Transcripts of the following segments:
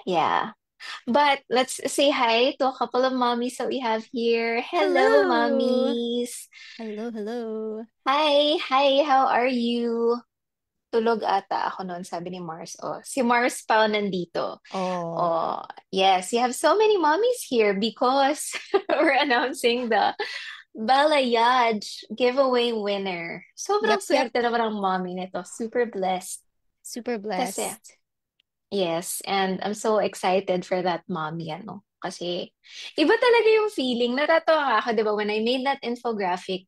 Yeah. But let's say hi to a couple of mommies that we have here. Hello, Hello! mommies. Hello, hello. Hi, how are you? Tulog ata ako noon, sabi ni Mars. Oh, si Mars pa nandito. Oh, Oh, yes, you have so many mommies here because we're announcing the Balayage giveaway winner. Sobrang yep. swerte naman ang mommy nito. Super blessed. Super Kasi, blessed. yes, and I'm so excited for that mommy, ano. Kasi, iba talaga yung feeling. Natatawa ako, di ba, when I made that infographic,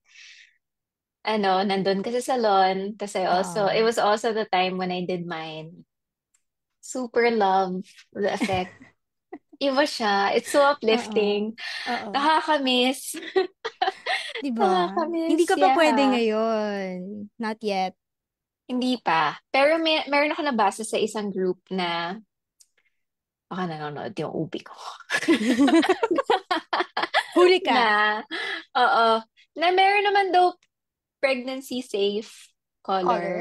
nandun ka sa salon. Kasi it Oo. was also the time when I did mine. Super love the effect. Iba siya. It's so Oo. uplifting. Oo. Nakakamiss. 'Di ba? Hindi Nakakamiss, ka pa pwede yeah. ngayon. Not yet. Hindi pa. Pero meron ako nabasa sa isang group na baka nanonood yung ubi ko. Huli ka. Na, oo, na meron naman daw pregnancy safe Color? color.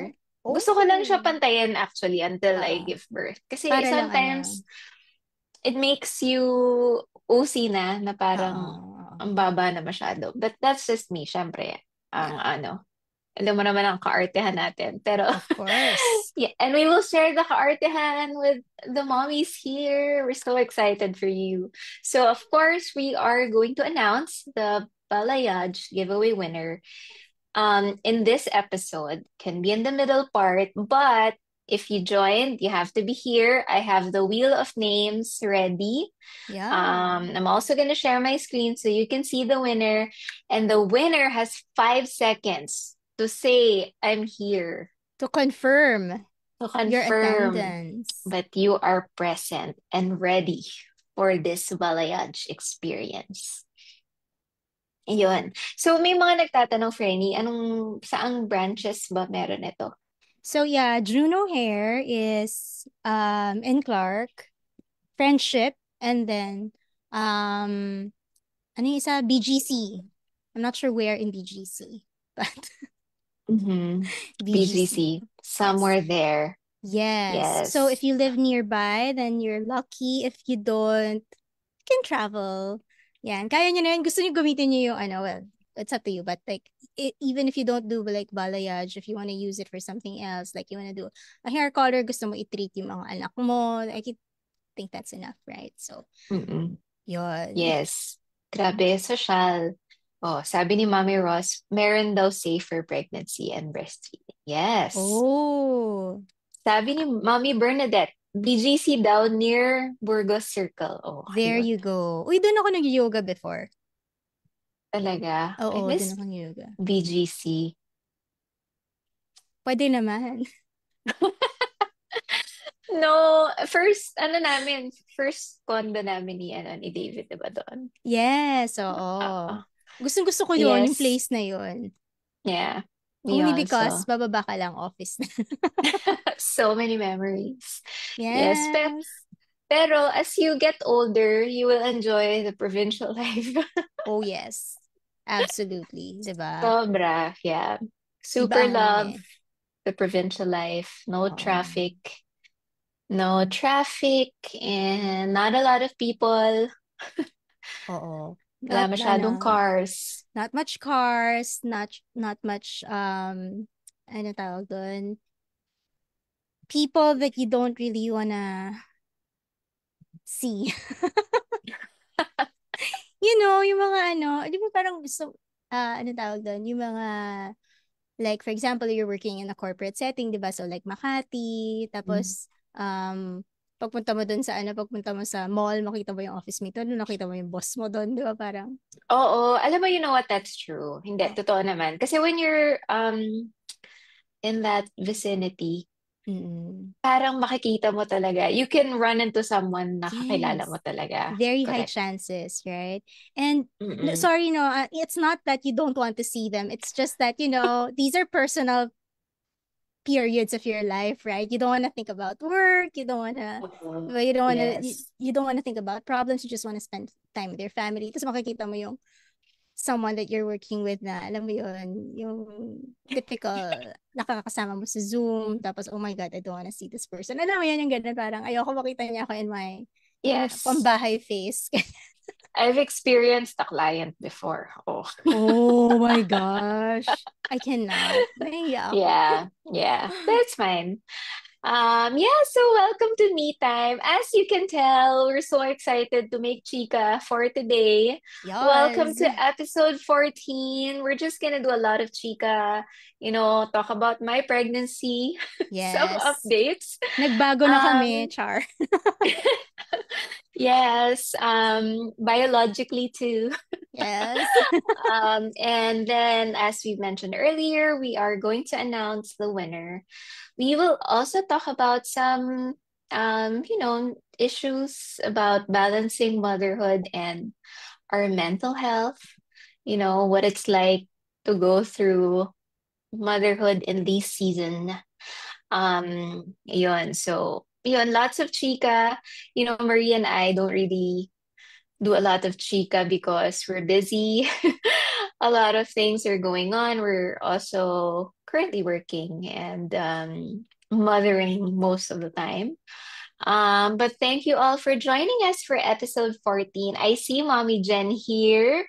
Gusto ko lang siya Oh. pantayin actually until I Oo. give birth. Kasi Para lang sometimes ano. it makes you OC na parang ang Oo. baba na masyado. But that's just me, syempre. Ang Yeah. alam mo naman ang kaartehan natin. Pero, Of course. yeah, and we will share the kaartehan with the mommies here. We're so excited for you. So, of course, we are going to announce the Balayage giveaway winner in this episode. Can be in the middle part, but if you joined, you have to be here. I have the wheel of names ready. Yeah. I'm also going to share my screen so you can see the winner. And the winner has 5 seconds to say, I'm here, To confirm to your confirm attendance. that you are present and ready for this Balayage experience. Yun. So, may mga nagtatanong, Frenny, saang branches ba meron ito? So yeah, Juno Hair is in Clark, Friendship, and then um ano yung isa? BGC. I'm not sure where in BGC, but Mm-hmm. BGC. BGC, Yes. somewhere there. Yes. So Yes. if you live nearby, then you're lucky. If you don't, you can travel. Yan. Kaya nyo na yun. Gusto nyo gamitin nyo yung ano, well, it's up to you. But like, even if you don't do like balayage, if you want to use it for something else, like you want to do a hair color, gusto mo i-treat yung mga anak mo, I think that's enough, right? So, Mm-mm. yun. Yes. Grabe, social. Oh, sabi ni Mommy Ross, meron daw safer pregnancy and breastfeeding. Yes. Oh, Sabi ni Mommy Bernadette, BGC daw near Burgos Circle. Oh, there yun. you go. Uy, doon ako nag-yoga before. Talaga. I Oo, doon miss ako nag-yoga. BGC. Pwede naman. No, first condo namin ni David, diba doon? Yes, Ah, oo. Gustong-gusto ko yun, yung yes. place na yun. Yeah. Me Only because also. bababa ka lang office na. So many memories. Yes, Yes. pero as you get older, you will enjoy the provincial life. Oh, yes. Absolutely. 'Di ba? Sobra, yeah. Iba Super ang ano love eh. the provincial life. No Oo. traffic. No traffic and not a lot of people. Oo. Wala Not masyadong ano, cars. not much cars, not much ano tawag doon? People that you don't really wanna see. Yung mga ano, di ba parang gusto, ano tawag doon? Yung mga, like, for example, you're working in a corporate setting, di ba? So, like, Makati, Mm. tapos, pagpunta mo doon sa, ano, pagpunta mo sa mall, makita mo yung office mate doon, nakita mo yung boss mo doon, di ba? Parang, Oo, alam mo, you know what, that's true. Hindi, oh, totoo naman. Kasi when you're in that vicinity, mm, parang makikita mo talaga. You can run into someone na kakilala mo yes. talaga. Very high Correct. chances, right? And Mm-mm. sorry, no, it's not that you don't want to see them. It's just that, these are personal periods of your life, right? You don't want to think about work. You don't want to, Oo. well, you don't want to, Yes. you don't want to think about problems. You just want to spend time with your family. Tapos makikita mo yung someone that you're working with na, alam mo yun, yung typical, nakakasama mo sa Zoom, tapos, oh my God, I don't wanna see this person. Alam mo yun, yung ganun, parang ayoko makita niya ako in my Yes. pambahay face. I've experienced a client before. Oh. Oh my gosh. I cannot. Nahiya ako. Yeah, yeah. That's fine. Yeah, so welcome to Me Time. As you can tell, we're so excited to make Chica for today. Welcome Yes. to episode 14. We're just gonna do a lot of Chica, talk about my pregnancy, some Yes. updates. Nagbago na kami, Um, Char. yes, biologically too. Yes. And then, as we mentioned earlier, we are going to announce the winner. We will also talk about some, issues about balancing motherhood and our mental health, what it's like to go through motherhood in this season. Yun. So, yun, lots of chika. Marie and I don't really do a lot of chica because we're busy. A lot of things are going on. We're also currently working and mothering most of the time. But thank you all for joining us for episode 14. I see Mommy Jen here.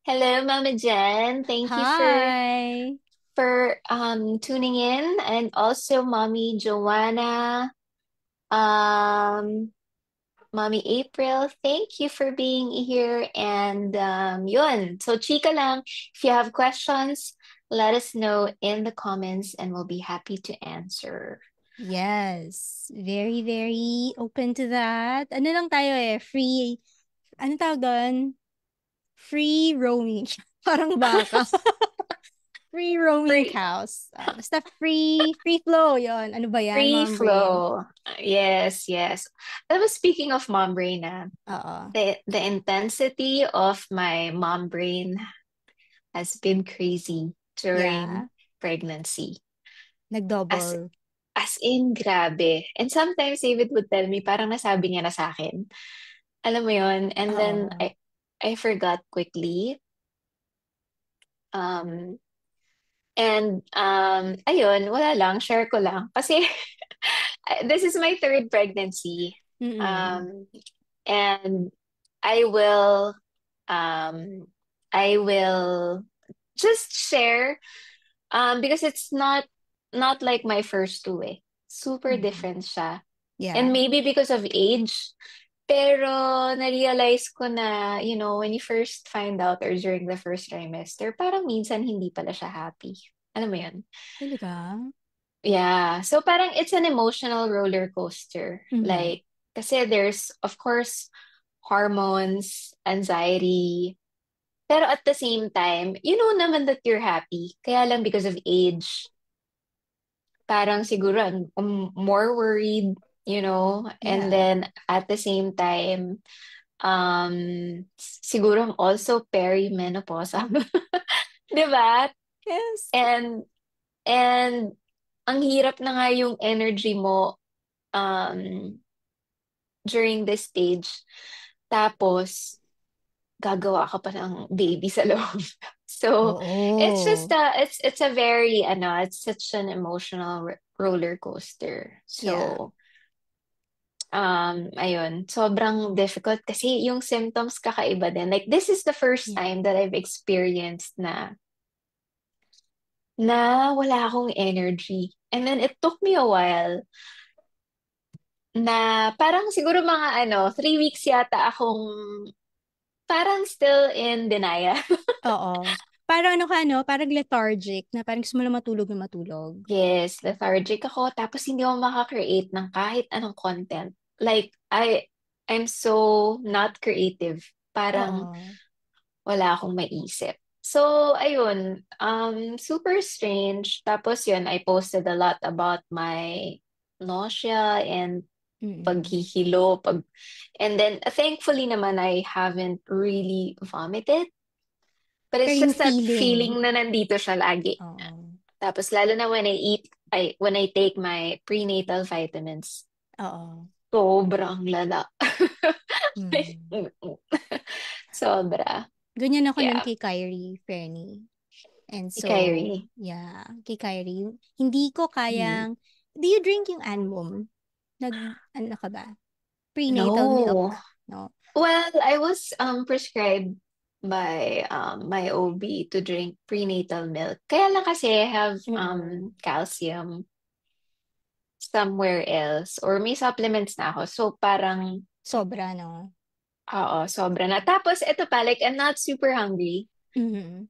Hello, Mama Jen. Thank you Hi. for tuning in, and also Mommy Joanna. Um, Mommy April, thank you for being here. And yun. So, chika lang. If you have questions, let us know in the comments and we'll be happy to answer. Yes. Very, very open to that. Ano lang tayo free, ano tawag doon? Free roaming. Parang baka. Free roaming Free, cows. Basta free flow yon. Ano ba yan, free mom brain? flow. Yes, yes. I was speaking of mom brain, Oo. the intensity of my mom brain has been crazy during Yeah. pregnancy. As Nag-double. As in, grabe. And sometimes David would tell me, parang nasabi niya na sa akin. Alam mo yon. And then Oo. I forgot quickly. Um, and ayun, wala lang, share ko lang. Kasi this is my third pregnancy. Mm-mm. Um, and I will, um, I will just share, because it's not like my first two eh. Super Mm-mm. different siya. And Yeah. maybe because of age, pero na-realize ko na, when you first find out or during the first trimester, parang minsan hindi pala siya happy. Alam mo yun? Talaga? Yeah. So parang it's an emotional roller coaster. Mm-hmm. Like, kasi there's, of course, hormones, anxiety. Pero at the same time, you know naman that you're happy. Kaya lang because of age, parang siguro I'm more worried, and Yeah. then at the same time, siguro I'm also perimenopausal. 'Di ba? Yes. And and ang hirap na nga yung energy mo um during this stage. Tapos gagawa ka pa ng baby sa loob. So it's just Oo. it's a very it's such an emotional roller coaster. Yeah. So ayun, sobrang difficult kasi yung symptoms kakaiba din. Like, this is the first Yeah. time that I've experienced na wala akong energy. And then it took me a while na parang siguro mga 3 weeks yata akong parang still in denial. Oo. Parang ano ka, no? Parang lethargic na parang gusto mo lang matulog na matulog. Yes, lethargic ako. Tapos hindi ako makakreate ng kahit anong content. Like, I'm so not creative. Parang Oo. wala akong maisip. So, ayun, super strange. Tapos yun, I posted a lot about my nausea and Mm-mm. paghihilo. And then, thankfully naman, I haven't really vomited. But Pero it's yung just that feeling, feeling na nandito siya lagi. oo. Tapos, lalo na when I take my prenatal vitamins, Oo. sobrang lala. Mm. Sobra. Ganyan ako nun Yeah, kay Kyrie, Fernie. And si so, Kyrie. yeah, kay Kyrie. Hindi ko Mhm. kayang, do you drink yung Anmum? Ano ka ba? Prenatal milk, No. no? Well, I was prescribed by my OB to drink prenatal milk. Kaya lang kasi I have Mm-mm. calcium somewhere else or may supplements na ako. So parang Sobra, no? oo, sobra na. Tapos ito pa, like I'm not super hungry. Mhm.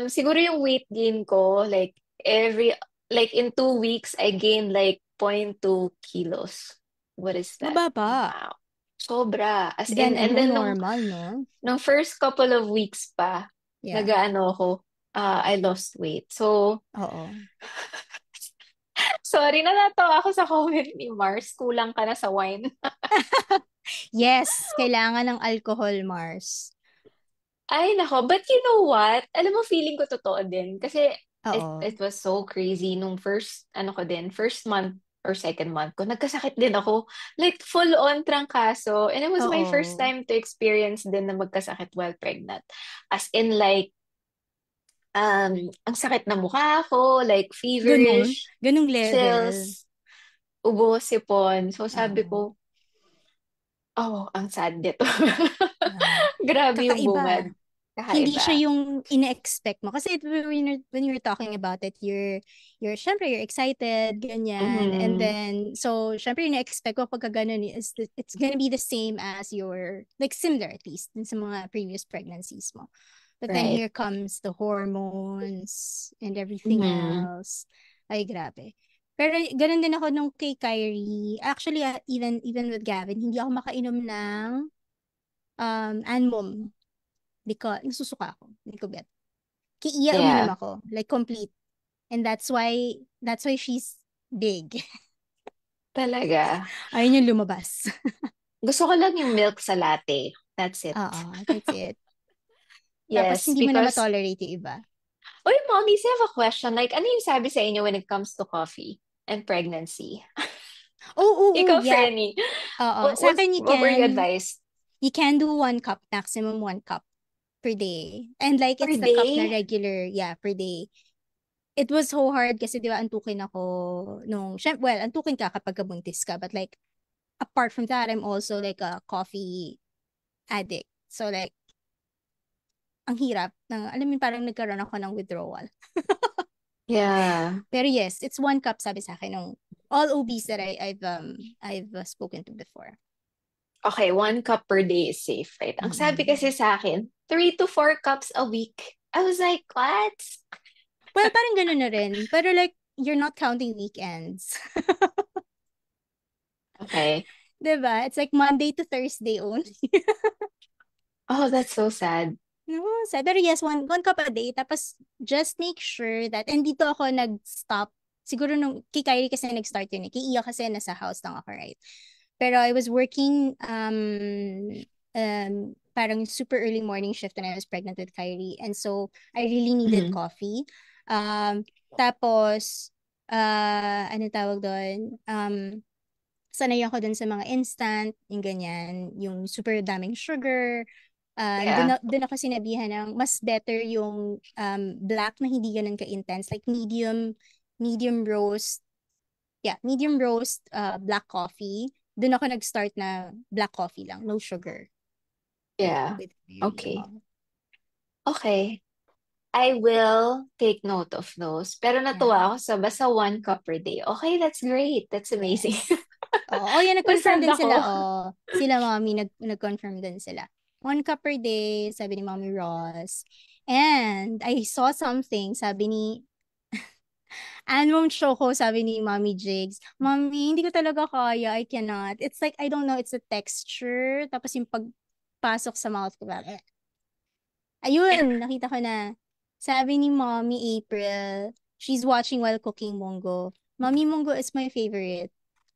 Siguro yung weight gain ko, like in 2 weeks, I gained like 0.2 kilos. What is that? Mababa. Wow. Sobra. As Than in, and ano, then normal, no? nung first couple of weeks pa, Yeah. nagaano ako, I lost weight. So, Oo. sorry, natatawa ako sa comment ni Mars. Kulang ka na sa wine. Yes, kailangan ng alcohol, Mars. Ay, nako. But you know what? Alam mo, feeling ko totoo din. Kasi Oo. it was so crazy nung first month or second month ko, nagkasakit din ako. Like, full-on trangkaso. And it was my first Oo. time to experience din na magkasakit while pregnant. As in, like, ang sakit na mukha ko, like, Ganun. feverish, Ganung level. chills, ubo, sipon. So, sabi Oo. ko, oh, ang sad nito. Yeah. Grabe yung bungad. Kakaiba. Hindi siya Kakaiba. yung ine-expect mo. Kasi when you're talking about it, syempre, you're excited, ganyan. And Mhm. then, so, syempre, ine-expect mo pagka ganun, it's gonna be the same as your, like, similar at least, dun sa mga previous pregnancies mo. But then Right. here comes the hormones and everything Mhm. else. Ay, grabe. Pero ganun din ako nung kay Kyrie. Actually, even with Gavin, hindi ako makainom ng Anmum because nasusuka ako. Hindi ko bet. Kiiya uminom Yeah. ako. Like complete. And that's why she's big. Talaga. Ayun yung lumabas. Gusto ko lang yung milk sa latte. That's it. Oo, that's it. Tapos Yes, hindi mo na because ma-tolerate yung iba. Uy, mommies, I have a question. Like, ano yung sabi sa inyo when it comes to coffee and pregnancy? Oh, oh, oh, Ikaw, yeah. Fernie, Oo. Sa akin, what were you advised? you can do 1 cup, maximum 1 cup per day. And like, Per it's the cup na day? regular, yeah, per day. It was so hard kasi di ba antukin ako well, antukin ka kapag kabuntis ka. But like, apart from that, I'm also like a coffee addict. So like, ang hirap. Alam mo, parang nagkaroon ako ng withdrawal. Yeah. Pero yes, it's 1 cup sabi sa akin ng all OBs that I've spoken to before. Okay, 1 cup per day is safe, right? Ang sabi Mm-mm. kasi sa akin, 3 to 4 cups a week. I was like, what? Well, parang ganun na rin. Pero like, you're not counting weekends. Okay. 'Di ba? It's like Monday to Thursday only. Oh, that's so sad. No, pero yes, one cup a day. Tapos, just make sure that, and dito ako nag-stop. Siguro nung, kay Kyrie kasi nag-start yun eh. Kay Iya kasi nasa house lang ako, right? Pero I was working, parang super early morning shift when I was pregnant with Kyrie. And so, I really needed Mhm. coffee. Tapos, ano tawag doon? Sanay ako dun sa mga instant, yung ganyan, yung super daming sugar. Yeah. Dun ako sinabihan ng mas better yung black na hindi ganun ka-intense, like medium roast, yeah, medium roast black coffee. Dun ako nag-start na black coffee lang, no sugar Yeah. with Mary. Okay. Okay. I will take note of those. Pero Yeah. natuwa ako sa basta 1 cup per day. Okay, that's great. That's amazing. Yes. Oh, yan, nag-confirm Nasad din sila. ako. Oh, sila mommy, nag-confirm din sila. 1 cup per day, sabi ni Mommy Ross. And I saw something, sabi ni Anmong Choco, sabi ni Mommy Jigs, Mommy, hindi ko talaga kaya, I cannot. It's like, I don't know, it's a texture. Tapos yung pagpasok sa mouth ko, like, ayun, nakita ko na. Sabi ni Mommy April, she's watching while cooking munggo. Mommy, munggo is my favorite.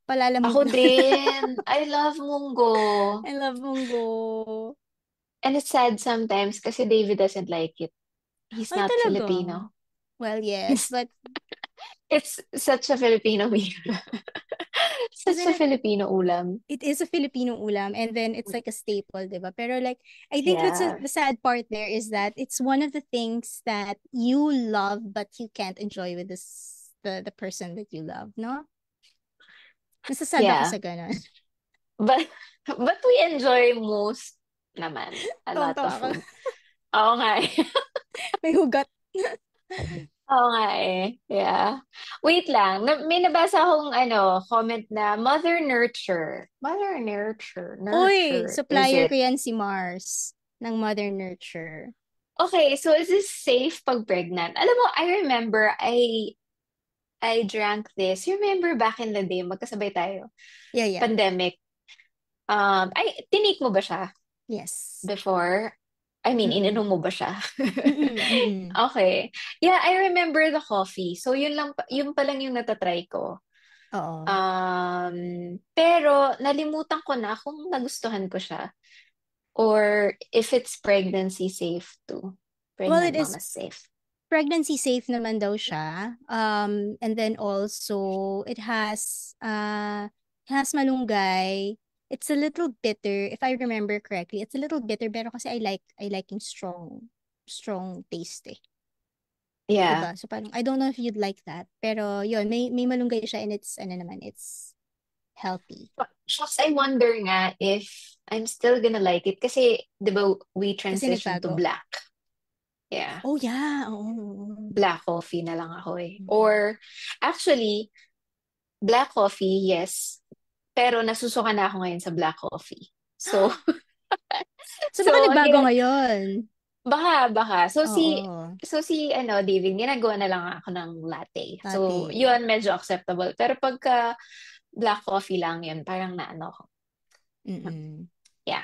Palalamig Ako na. din. I love munggo. I love munggo. And it's sad sometimes kasi David doesn't like it. He's Ay, not talaga. Filipino. Well, yes, He's, but it's such a Filipino meal. Such a Kasi Filipino ulam. it is a Filipino ulam and then it's like a staple, diba? Pero like, I think Yeah. the sad part there is that it's one of the things that you love but you can't enjoy with the person that you love, no? Nasasad ako Yeah. sa ganun. But but we enjoy most naman a lot Tawang-tawa of ako. food. Oo nga eh. May hugot. Oo nga eh. Yeah. Wait lang. May nabasa akong comment na mother nurture. Mother nurture. Uy, Nurture. Is supplier ko it? yan si Mars ng Mother Nurture. Okay, so is this safe pag pregnant? Alam mo, I remember I drank this. You remember back in the day, magkasabay tayo. Yeah, yeah. Pandemic. Tinake mo ba siya Yes. before? I mean, Mm-mm. ininom mo ba siya? Mm-mm. Mm-mm. Okay. Yeah, I remember the coffee. So yun pa lang yung natatry ko. Oo. Pero nalimutan ko na kung nagustuhan ko siya or if it's pregnancy safe too. Well, it Pregnant is mama safe. pregnancy safe naman daw siya. And then also it has malunggay. It's a little bitter, if I remember correctly. It's a little bitter, pero kasi I like yung strong taste eh. Yeah. Diba? So parang I don't know if you'd like that. Pero yun, may malunggay siya and it's ano naman, it's healthy. Shucks, I wonder nga if I'm still gonna like it kasi, di ba, we Kasi transitioned to nagbago. black. Yeah. Oh yeah, oo. Black coffee na lang ako eh. Mm. Or, actually, black coffee, yes. Pero nasusuka na ako ngayon sa black coffee. So, So baka so nagbago again, ngayon. baka. Oo. David, ginagawa na lang ako ng latte. So, Latte. yun, medyo acceptable. Pero pagka black coffee lang yun, parang naano ko. Mm-mm. Yeah.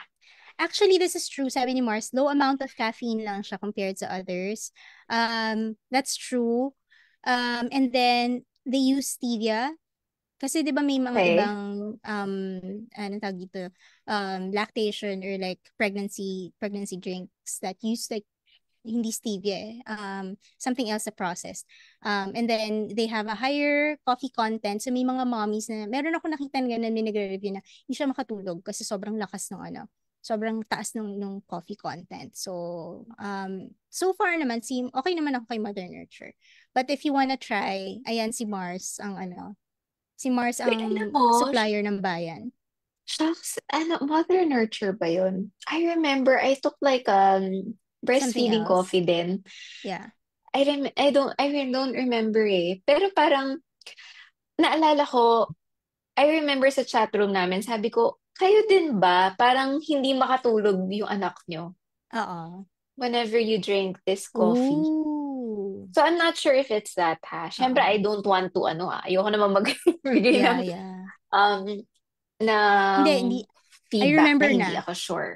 Actually, this is true. Sabi ni Mars, low amount of caffeine lang siya compared to others. That's true. And then, they use stevia. Kasi di ba may mga Okay. ibang, anong tawag dito, lactation or like pregnancy drinks that use like hindi stevia eh. Something else na processed. And then they have a higher coffee content. So may mga mommies na, meron ako nakita na ganun, may nagre-review na hindi siya makatulog kasi sobrang lakas ng sobrang taas ng coffee content. So, so far naman, okay naman ako kay Mother Nurture. But if you wanna try, ayan si Mars Wait, alam ang mo, supplier ng bayan. shucks, mother nurture ba yun? I remember I took like Something breastfeeding else. coffee din. Yeah. I don't remember eh. Pero parang naalala ko, I remember sa chat room namin, sabi ko, kayo din ba? Parang hindi makatulog yung anak nyo Oo. whenever you drink this coffee. Ooh. So I'm not sure if it's that ha. Syempre, I Oo. don't want to ayoko naman magbigay Yeah, ng yeah. um Hindi. ng I feedback na remember hindi na. ako sure.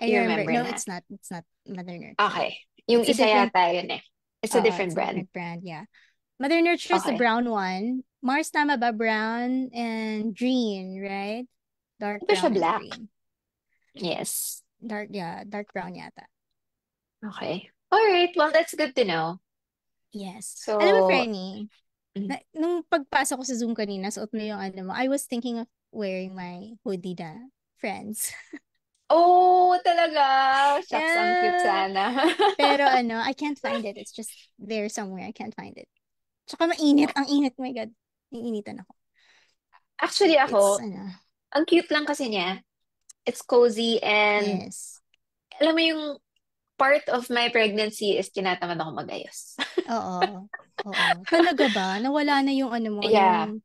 I You remember. remember No, na? it's not Mother Nurture. Okay. Yung It's a isa different, yata yun eh. It's a different it's a brand. different brand, yeah. Mother Nurture is the Okay. brown one. Mars, tama ba? Brown and green, right? Dark Di ba siya brown and black? green. Yes. Dark brown yata. Okay. All right. Well, that's good to know. Yes. Alam mo, So, Fernie, mm. nung pagpasok ko sa Zoom kanina, suot mo yung mo, I was thinking of wearing my hoodie na friends. Oh, talaga. Shucks, ang cute Yeah. sana. Pero I can't find it. It's just there somewhere. I can't find it. Tsaka mainit. Ang init. My God. Naiinitan ako. Actually, It's, ako, ang cute lang kasi niya. It's cozy and yes. alam mo yung part of my pregnancy is tinatamad ako magayos. Oo. Oo. Talaga ba? Nawala na yung mo, Yeah. yung,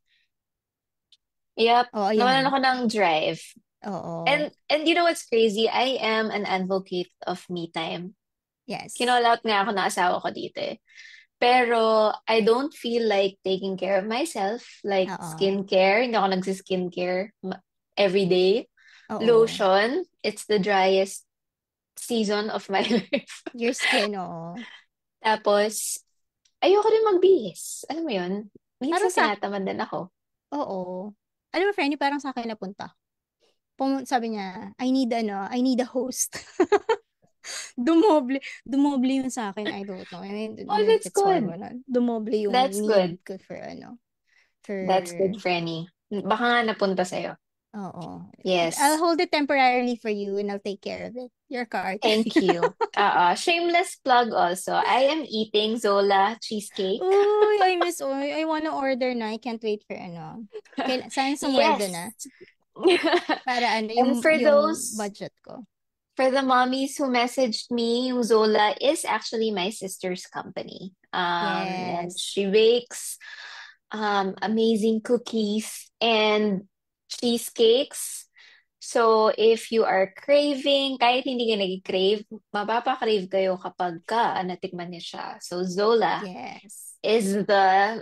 Yep. oh, Nawalan ayan. ako ng drive. Oo. And you know what's crazy? I am an advocate of me time. Yes. Kinall out nga ako ng asawa ko dito eh. Pero I don't feel like taking care of myself, like Oo. skincare. Hindi ako nagsiskincare every day. Oo. Lotion, it's the driest season of my life. Your skin, oo. Tapos, ayoko rin magbihis. Alam mo yun? Parang Minsan sa, tinatamad din ako. oo. Alam mo, friendly, parang sa akin napunta. Sabi niya, I need a host. Dumoble yun sa akin. I don't know. I don't Oh, know if that's it's good. hormonal. Dumoble yung That's need good. ko for, for, That's good, Frenny. Baka nga napunta sa'yo. Oo. I'll Yes. hold it temporarily for you and I'll take care of it. Your card. Thank you. Shameless plug also. I am eating Zola cheesecake. Uy, I wanna order na. I can't wait for ano. Sana sumweldo Yes. na. Para ano, And yung budget ko. for the mommies who messaged me, yung Zola is actually my sister's company. And Yes. she bakes amazing cookies and cheesecakes. So if you are craving, kahit hindi ka nag-crave, mapapa-crave kayo kapag natikman niya siya. So Yes.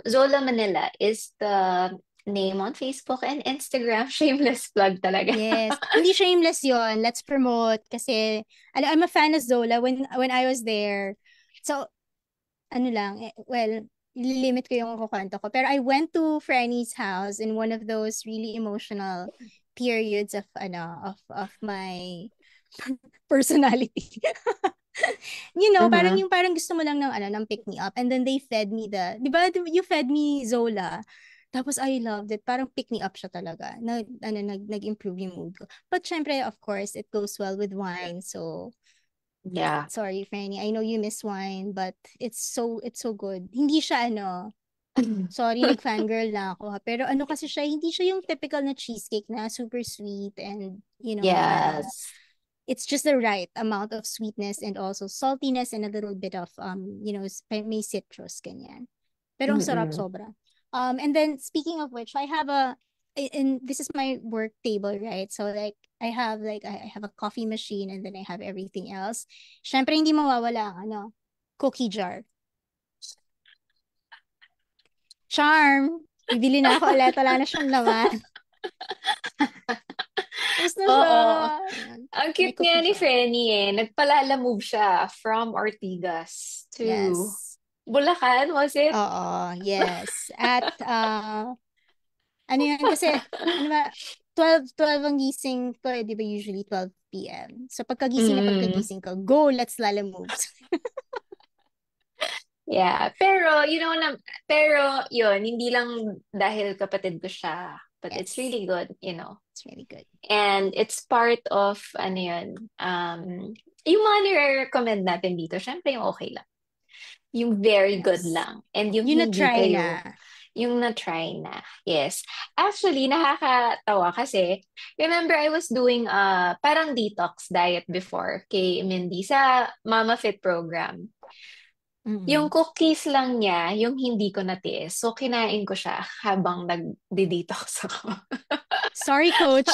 Zola Manila is the name on Facebook and Instagram. Shameless plug talaga. Yes. Hindi shameless yon. Let's promote. Kasi, I'm a fan of Zola when I was there. So, ano lang, well, ililimit ko yung kukwento ko. Pero I went to Franny's house in one of those really emotional periods of my personality. Parang Mhm. yung parang gusto mo lang ng pick me up and then they fed me di ba you fed me Zola. Tapos I loved it. Parang pick me up siya talaga. Nag-improve yung mood ko. But syempre, of course, it goes well with wine. So, Yeah. sorry, Franny. I know you miss wine, but it's so good. Hindi siya sorry, nag-fangirl na ako ha. Pero kasi siya, hindi siya yung typical na cheesecake na super sweet and, Yes. it's just the right amount of sweetness and also saltiness and a little bit of, may citrus, ganyan. Pero ang sarap Mm-mm. sobra. And then, speaking of which, I have and this is my work table, right? So, like, I have a coffee machine and then I have everything else. Syempre, hindi mawawala ang, cookie jar. Charm! Bibili na ako ulit. Wala na siyang laman. Tapos na siya. Oo. Ayan. Ang May cute nga cookie ni jar. Frenny eh. Nagpalala move siya from Ortigas to Yes. Bulacan, was it? Oo, yes. At, ano yun, kasi, ano ba, 12 ang gising ko, di ba usually 12 p.m. So, Mm. pagkagising ko, go, let's Lala moves. Yeah. Pero yun, hindi lang dahil kapatid ko siya, but it's Yes, really good. it's really good. And it's part of, ano yun, yung mga nire-recommend natin dito, syempre yung okay lang. Yung very good Yes. lang. And yung Yun na hindi try kayo, na. yung na-try na. Yes. Actually, nakakatawa kasi, remember I was doing parang detox diet before kay Mindy sa Mama Fit program. Yung Mm. cookies lang niya, yung hindi ko natiis. So, kinain ko siya habang nag-detox ako. Sorry, coach.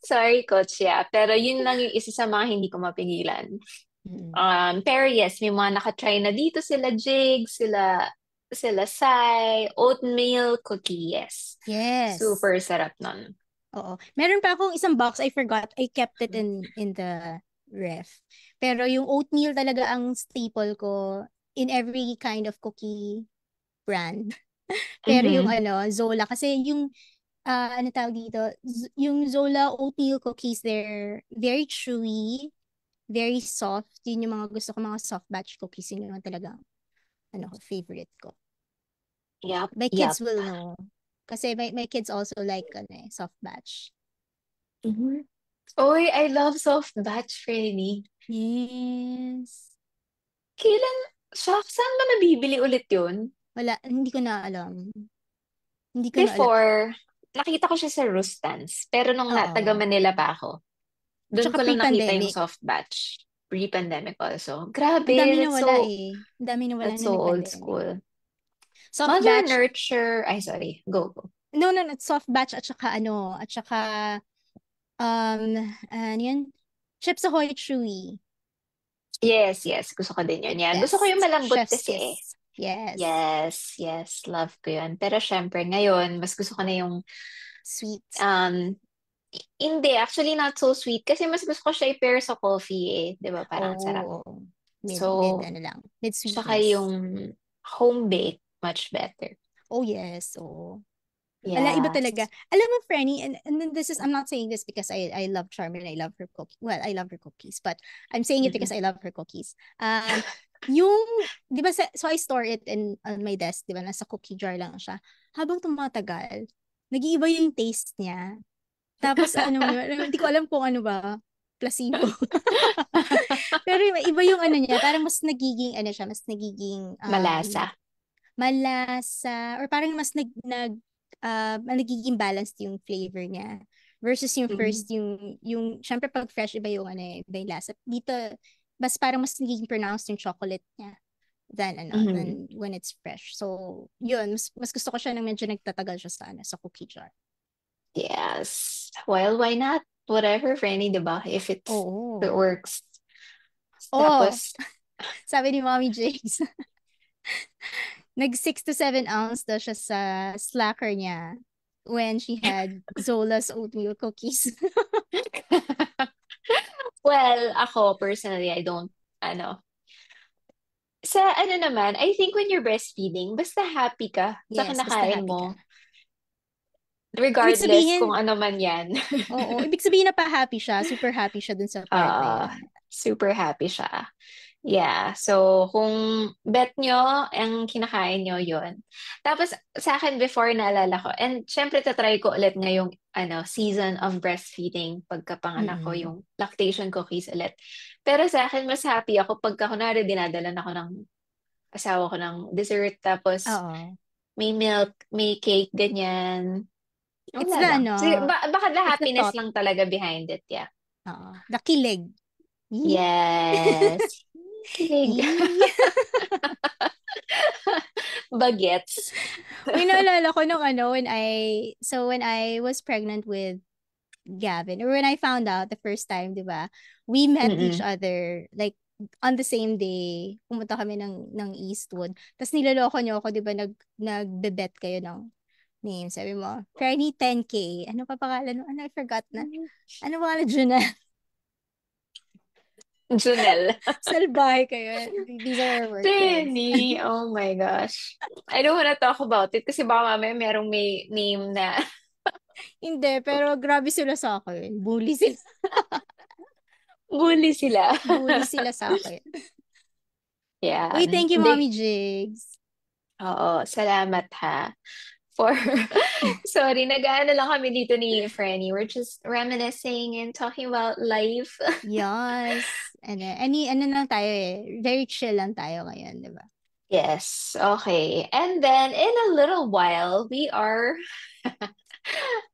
Sorry, coach, yeah. Pero yun lang yung isa sa mga hindi ko mapigilan. Mm. Pero yes, may mga nakatry na dito sila Jig, sila Sai, oatmeal cookie, yes. Yes. Super sarap nun. Oo. Meron pa akong isang box, I forgot. I kept it in the ref. Pero yung oatmeal talaga ang staple ko in every kind of cookie brand. Pero yung Mhm. Zola, kasi yung, ano tawag dito, yung Zola oatmeal cookies, they're very chewy, very soft. Yun yung mga gusto ko, mga soft batch cookies. Yun yung talaga, favorite ko. Yup, My yup. kids will know. Kasi my kids also like, soft batch. Mhm. Oy, I love soft batch, Frenny. Yes. Kailan, saan ba nabibili ulit yun? Wala, hindi ko na alam. Hindi ko na alam. Before, nakita ko siya sa Rustans. Pero nung taga Oo. Manila pa ako, doon Tsaka ko lang nakita yung pre-pandemic. soft batch. Pre-pandemic also. Ang dami Grabe, na wala eh. Ang dami na wala that's na so old nag-pandemic. school. Soft Mother batch. Nurture, ay sorry, go. No, no, no. Soft batch at saka, ano yun? Chips Ahoy Chewy. Yes, gusto ko din yun. Yan. Gusto ko yung Best. malambot Chef's kasi eh. kiss. Yes. Yes, love ko yun. Pero syempre, ngayon, mas gusto ko na yung, Sweet. um, hindi, actually not so sweet kasi mas gusto ko siya i-pair sa coffee eh. Di ba? Parang sarap. Oh, mid, So, ano lang. Mid saka sweetness. yung home bake, much better. Oh, yes. Oh. Ala, iba Yeah. talaga. Alam mo, Franny, and then I'm not saying this because I love Charmin and I love her cookies. Well, I love her cookies, but I'm saying it because Mm-mm. I love her cookies. Yung, di ba, so I store it on my desk, di ba, nasa cookie jar lang siya. Habang tumatagal, nag-iiba yung taste niya. Tapos ano naman, hindi ko alam kung ano ba, placebo. Pero iba yung ano niya, parang mas nagiging ano siya, mas nagiging Malasa. malasa or parang mas nagiging balanced yung flavor niya versus yung Mm. first yung syempre pag fresh iba yung ano iba yung lasa. Dito mas parang mas nagiging pronounced yung chocolate niya Mhm. than when it's fresh. So, yun, mas gusto ko siya nang medyo nagtatagal siya sa cookie jar. Yes. Well, why not? Whatever, Franny, diba? If it Oo. works. Oh, Tapos, sabi ni Mommy Jigs, nag 6 to 7 ounce daw siya sa slacker niya when she had Zola's oatmeal cookies. well, ako personally, I don't, ano, sa ano naman, I think when you're breastfeeding, basta happy ka sa Yes, basta kinakain happy ka. mo, Ibig regardless kung sabihin, ano man yan. oo, ibig sabihin na pa happy siya, super happy siya dun sa part na Ah, yun. super happy siya. Yeah. So, kung bet nyo, ang kinakain nyo yun. Tapos, sa akin before naalala ko, and syempre tatry ko ulit ngayong season of breastfeeding pagkapanganak ko, Mm-mm. yung lactation cookies ulit. Pero sa akin, mas happy ako pagka kunwari dinadalan ako ng asawa ko ng dessert, tapos Oo. may milk, may cake, ganyan. It's Wala the lang. ano, Baka the it's the happiness thought. lang talaga behind it, yeah. Oo. The kilig. Yee. Yes. Kilig. Yee. Bagets. Uy, naalala ko nung ano, when I was pregnant with Gavin, or when I found out the first time, di ba, we met each Mm-mm. other, like, on the same day, pumunta kami ng Eastwood. Tapos niloloko niyo ako, di ba, nagbe-bet kayo ng name. Sabi mo, Franny 10K. Ano pa pangalan? Ano, I forgot na. Ano pangalan, Junel? Junel. Salbahe kayo. These are our work friends. Jenny. Oh my gosh. I don't wanna talk about it kasi baka mamaya merong may name na Hindi, pero grabe sila sa akin. Bully sila. bully sila. Bully sila sa akin. Yeah. Uy, thank you, Mommy Jigs. Oo, salamat ha. For, sorry, nag-aano lang kami dito ni Franny. We're just reminiscing and talking about life. Yes. Ano lang tayo eh. Very chill lang tayo ngayon, di ba? Yes, okay. And then in a little while, we are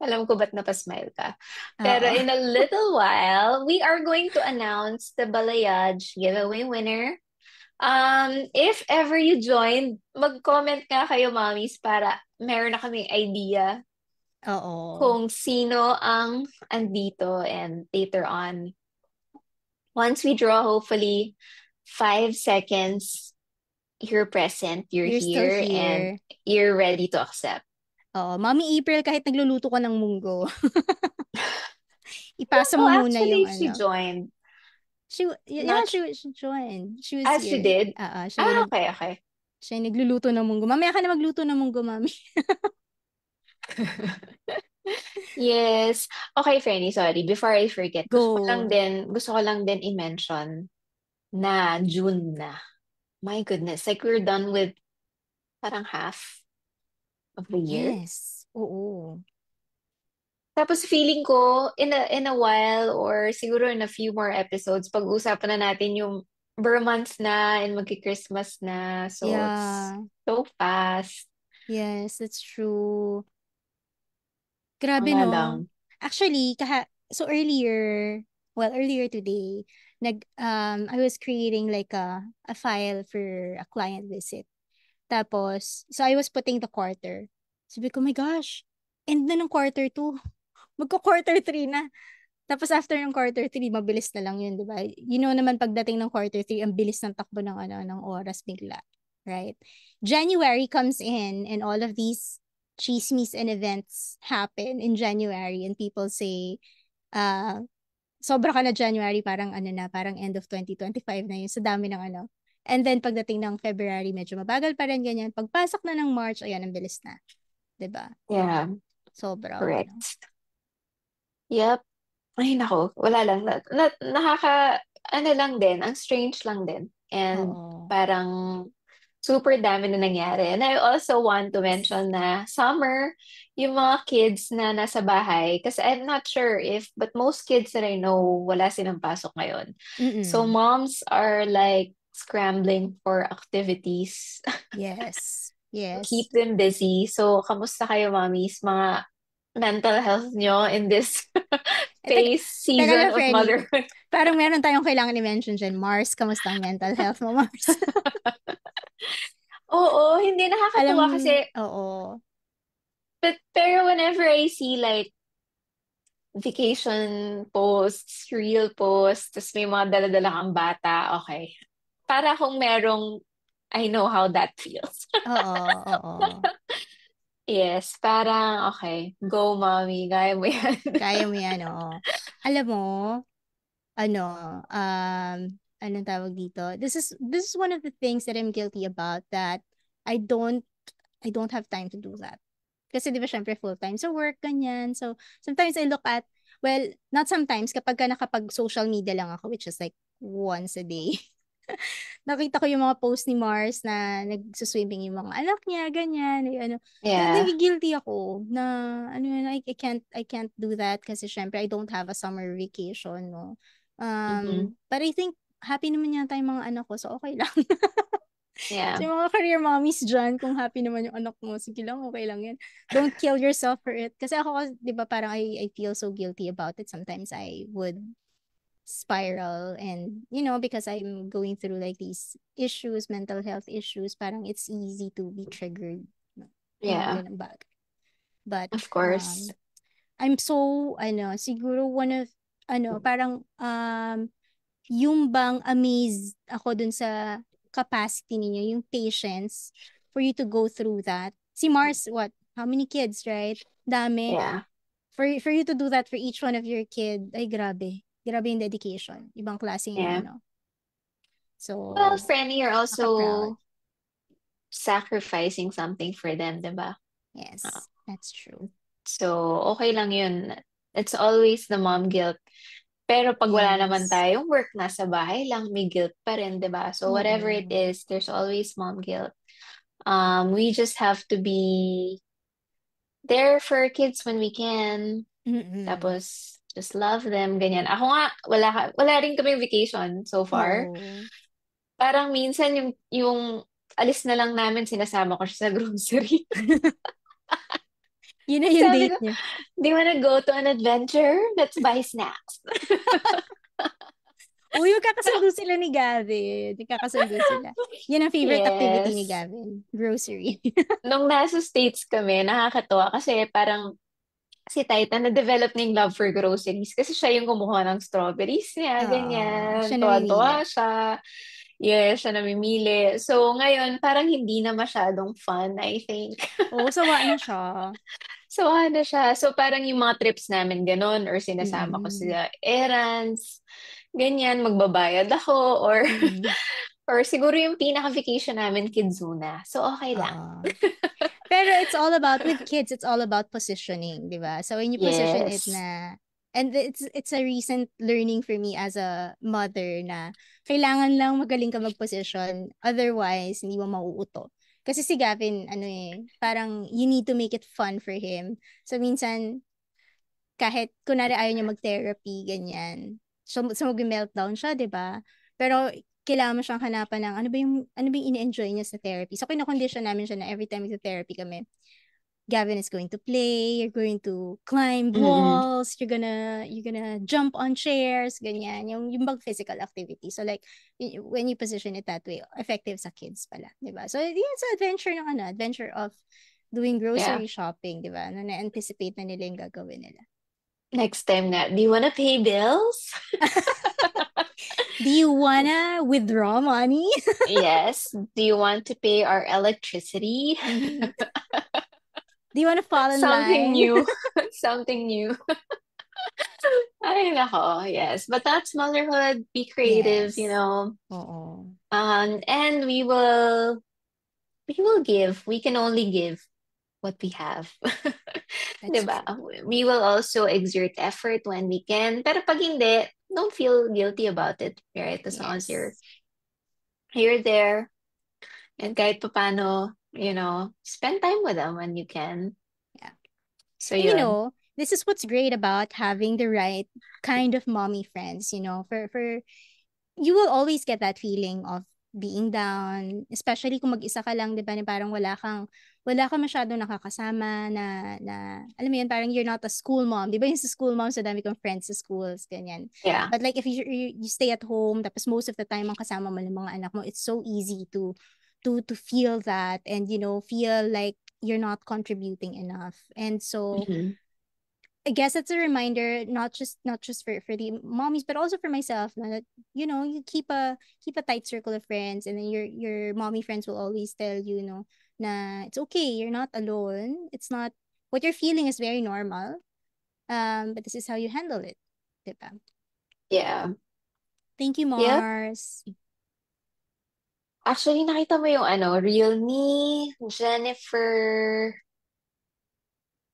alam ko ba't napasmile ka. Pero Oo. in a little while, we are going to announce the Balayage giveaway winner. If ever you joined, mag-comment nga kayo, mommies, para meron na kaming idea Oo. kung sino ang andito. And later on, once we draw, hopefully, 5 seconds, you're present, you're You're still here, and here. you're ready to accept. Oo. Mommy April, kahit nagluluto ka ng munggo, ipasa Oh, mo muna yung actually, she ano. joined. Yeah, Not, she joined. She was as she here. did. Ah, okay, okay. Siya yung nagluluto ng munggo. Mamaya ka na magluto ng munggo, mami. Yes. Okay, Fanny, sorry. Before I forget, Go. gusto ko lang din i-mention na June na. My goodness, like we're done with parang half of the year. Yes. Oo. Tapos feeling ko in a while or siguro in a few more episodes pag-usapan na natin yung Burr months na and magki-Christmas na. So it's Yeah. so fast. Yes, that's true. Grabe Wala no. lang. Actually, so earlier today, I was creating like a file for a client visit. Tapos, so I was putting the quarter. Sabi ko, my gosh, end na ng quarter 2. Magko-quarter 3 na. Tapos after ng quarter 3, mabilis na lang yun, di ba? You know naman pagdating ng quarter 3, ang bilis ng takbo ng oras bigla. Right? January comes in and all of these chismes and events happen in January and people say, uh, sobra ka na January, parang ano na, parang end of 2025 na yun. Sa dami ng ano. And then pagdating ng February, medyo mabagal pa rin ganyan. Pagpasok na ng March, ayan, ang bilis na. 'Di ba? Yeah, Sobrang ano. correct. Yep. Ay, nako, wala lang. Ano lang din, ang strange lang din. And Oo. parang super dami na nangyari. And I also want to mention na summer, yung mga kids na nasa bahay, kasi I'm not sure if, but most kids that I know, wala silang pasok ngayon. So Mm-mm. moms are like scrambling for activities Yes. to Yes. keep them busy. So, kamusta kayo, mommies? Mga mental health nyo in this Eh, phase teka season lang, of Frenny. motherhood? Parang meron tayong kailangan i-mention dyan. Mars, kamusta ang mental health mo, Mars? Oo, hindi Alam, nakakatuwa kasi, oo. pero whenever I see like vacation posts, real posts, tapos may mga dala-dala kang bata, okay. Para kung merong, I know how that feels. Oo, oo. Yes, parang, okay, go mommy, gaya mo yan. Kaya mo yan, oo. Alam mo, ano, anong tawag dito? This is one of the things that I'm guilty about, that I don't I don't have time to do that. Kasi di ba syempre full-time sa work, ganyan. So, sometimes I look at, well, not sometimes, kapag ka nakapag-social media lang ako, which is like once a day, nakita ko yung mga post ni Mars na nagsuswimming yung mga anak niya, ganyan, yung ano. Yeah. Nagigilty ako na, ano yun, I can't do that kasi syempre I don't have a summer vacation, no. Mm-hmm. But I think happy naman yata yung mga anak ko, so okay lang. Yeah. So, yung mga career mommies dyan, kung happy naman yung anak mo, sige lang, okay lang yan. Don't kill yourself for it. Kasi ako, di ba, parang I feel so guilty about it. Sometimes I would spiral, and, because I'm going through like these issues, mental health issues, parang it's easy to be triggered. Yung mga Yeah. ganun bagay. But, Of course. I'm so, siguro one of, parang, yung bang amazed ako dun sa capacity ninyo, yung patience for you to go through that. Si Mars, what? How many kids, right? Dami. Yeah. For you to do that for each one of your kid, ay grabe. Grabe yung dedication. Ibang klase yung Yeah. ano. Well, So, Franny, you're naka-proud. also sacrificing something for them, diba? Ah, Yes, that's true. so, okay lang yun. It's always the mom guilt. Pero pag wala naman Yes. tayong work, nasa bahay lang, may guilt pa rin, diba? So, whatever it Oo. is, there's always mom guilt. We just have to be there for our kids when we can. Mm-mm. Tapos, just love them, ganyan. Ako nga, wala rin kaming vacation so far. Oo. Parang minsan yung alis na lang namin, sinasama ko siya sa grocery. Yun na yung Sabi date ko, niya. do you wanna go to an adventure? Let's buy snacks. Uy, magkakasundo sila ni Gavin. Magkakasundo sila. Yan ang favorite activity ni Yes. Gavin. Grocery. Nung nasa States kami, nakakatuwa kasi parang si Titan na-develop na yung love for groceries kasi siya yung kumuha ng strawberries niya, Oo. ganyan. Siya namimili. Tuwan-tuwa siya. Yes, siya namimili. So, ngayon, parang hindi na masyadong fun, I think. Oo, sawa na siya. So, ano siya. So, parang yung mga trips namin ganun or sinasama ko Mm-mm. sa errands, ganyan, magbabayad ako or Mm-mm. or siguro yung pinaka-vacation namin, Kidzuna. So, okay lang. Oo. Pero it's all about, with kids, it's all about positioning, di ba? So when you position it Yes. na, and it's a recent learning for me as a mother, na kailangan lang magaling ka mag-position, otherwise hindi mo mauuto. Kasi si Gavin, ano parang you need to make it fun for him. So minsan, kahit kunwari ayaw niya mag-therapy, ganyan. So mag-meltdown siya, di ba? Pero kailangan mo siyang hanapan ng ano ba yung ini-enjoy niya sa therapy. So kinokondisyon namin siya na every time magta-therapy kami, Gavin is going to play, you're going to climb Mm-mm. walls, you're gonna jump on chairs, ganyan. Yung bang physical activity. So like, when you position it that way, effective sa kids pala, di ba? So yun sa adventure ng adventure of doing Yeah. grocery shopping, di ba? Na na-anticipate na nila yung gagawin nila. Next time nga, do you wanna pay bills? Do you wanna withdraw money? Yes. Do you want to pay our electricity? Mhm. Do you wanna fall in Something line? new. Something new. Ay, nako, yes. But that's motherhood. Be creative, Yes. Oo. And we will give. We can only give what we have. That's 'Di ba? true. We will also exert effort when we can. Pero pag hindi, don't feel guilty about it, right? As long as you're Yes. you're there And kahit papaano, spend time with them when you can. Yeah. So And yun. this is what's great about having the right kind of mommy friends, for you will always get that feeling of being down, especially kung mag-isa ka lang, 'di ba? Na parang wala kang masyadong nakakasama alam mo yun, parang you're not a school mom. 'Di ba yung sa school mom, sa dami kong friends sa schools, ganyan. Yeah. But like if you stay at home, tapos most of the time ang kasama mo ng mga anak mo, it's so easy to feel that and feel like you're not contributing enough. And so Mhm. I guess it's a reminder, not just for the mommies, but also for myself, na that you keep a tight circle of friends, and then your mommy friends will always tell you, na it's okay, you're not alone. It's not what you're feeling is very normal. But this is how you handle it, diba? Yeah. Thank you, Yep. Mars. Actually, nakita mo yung reel ni Jennifer.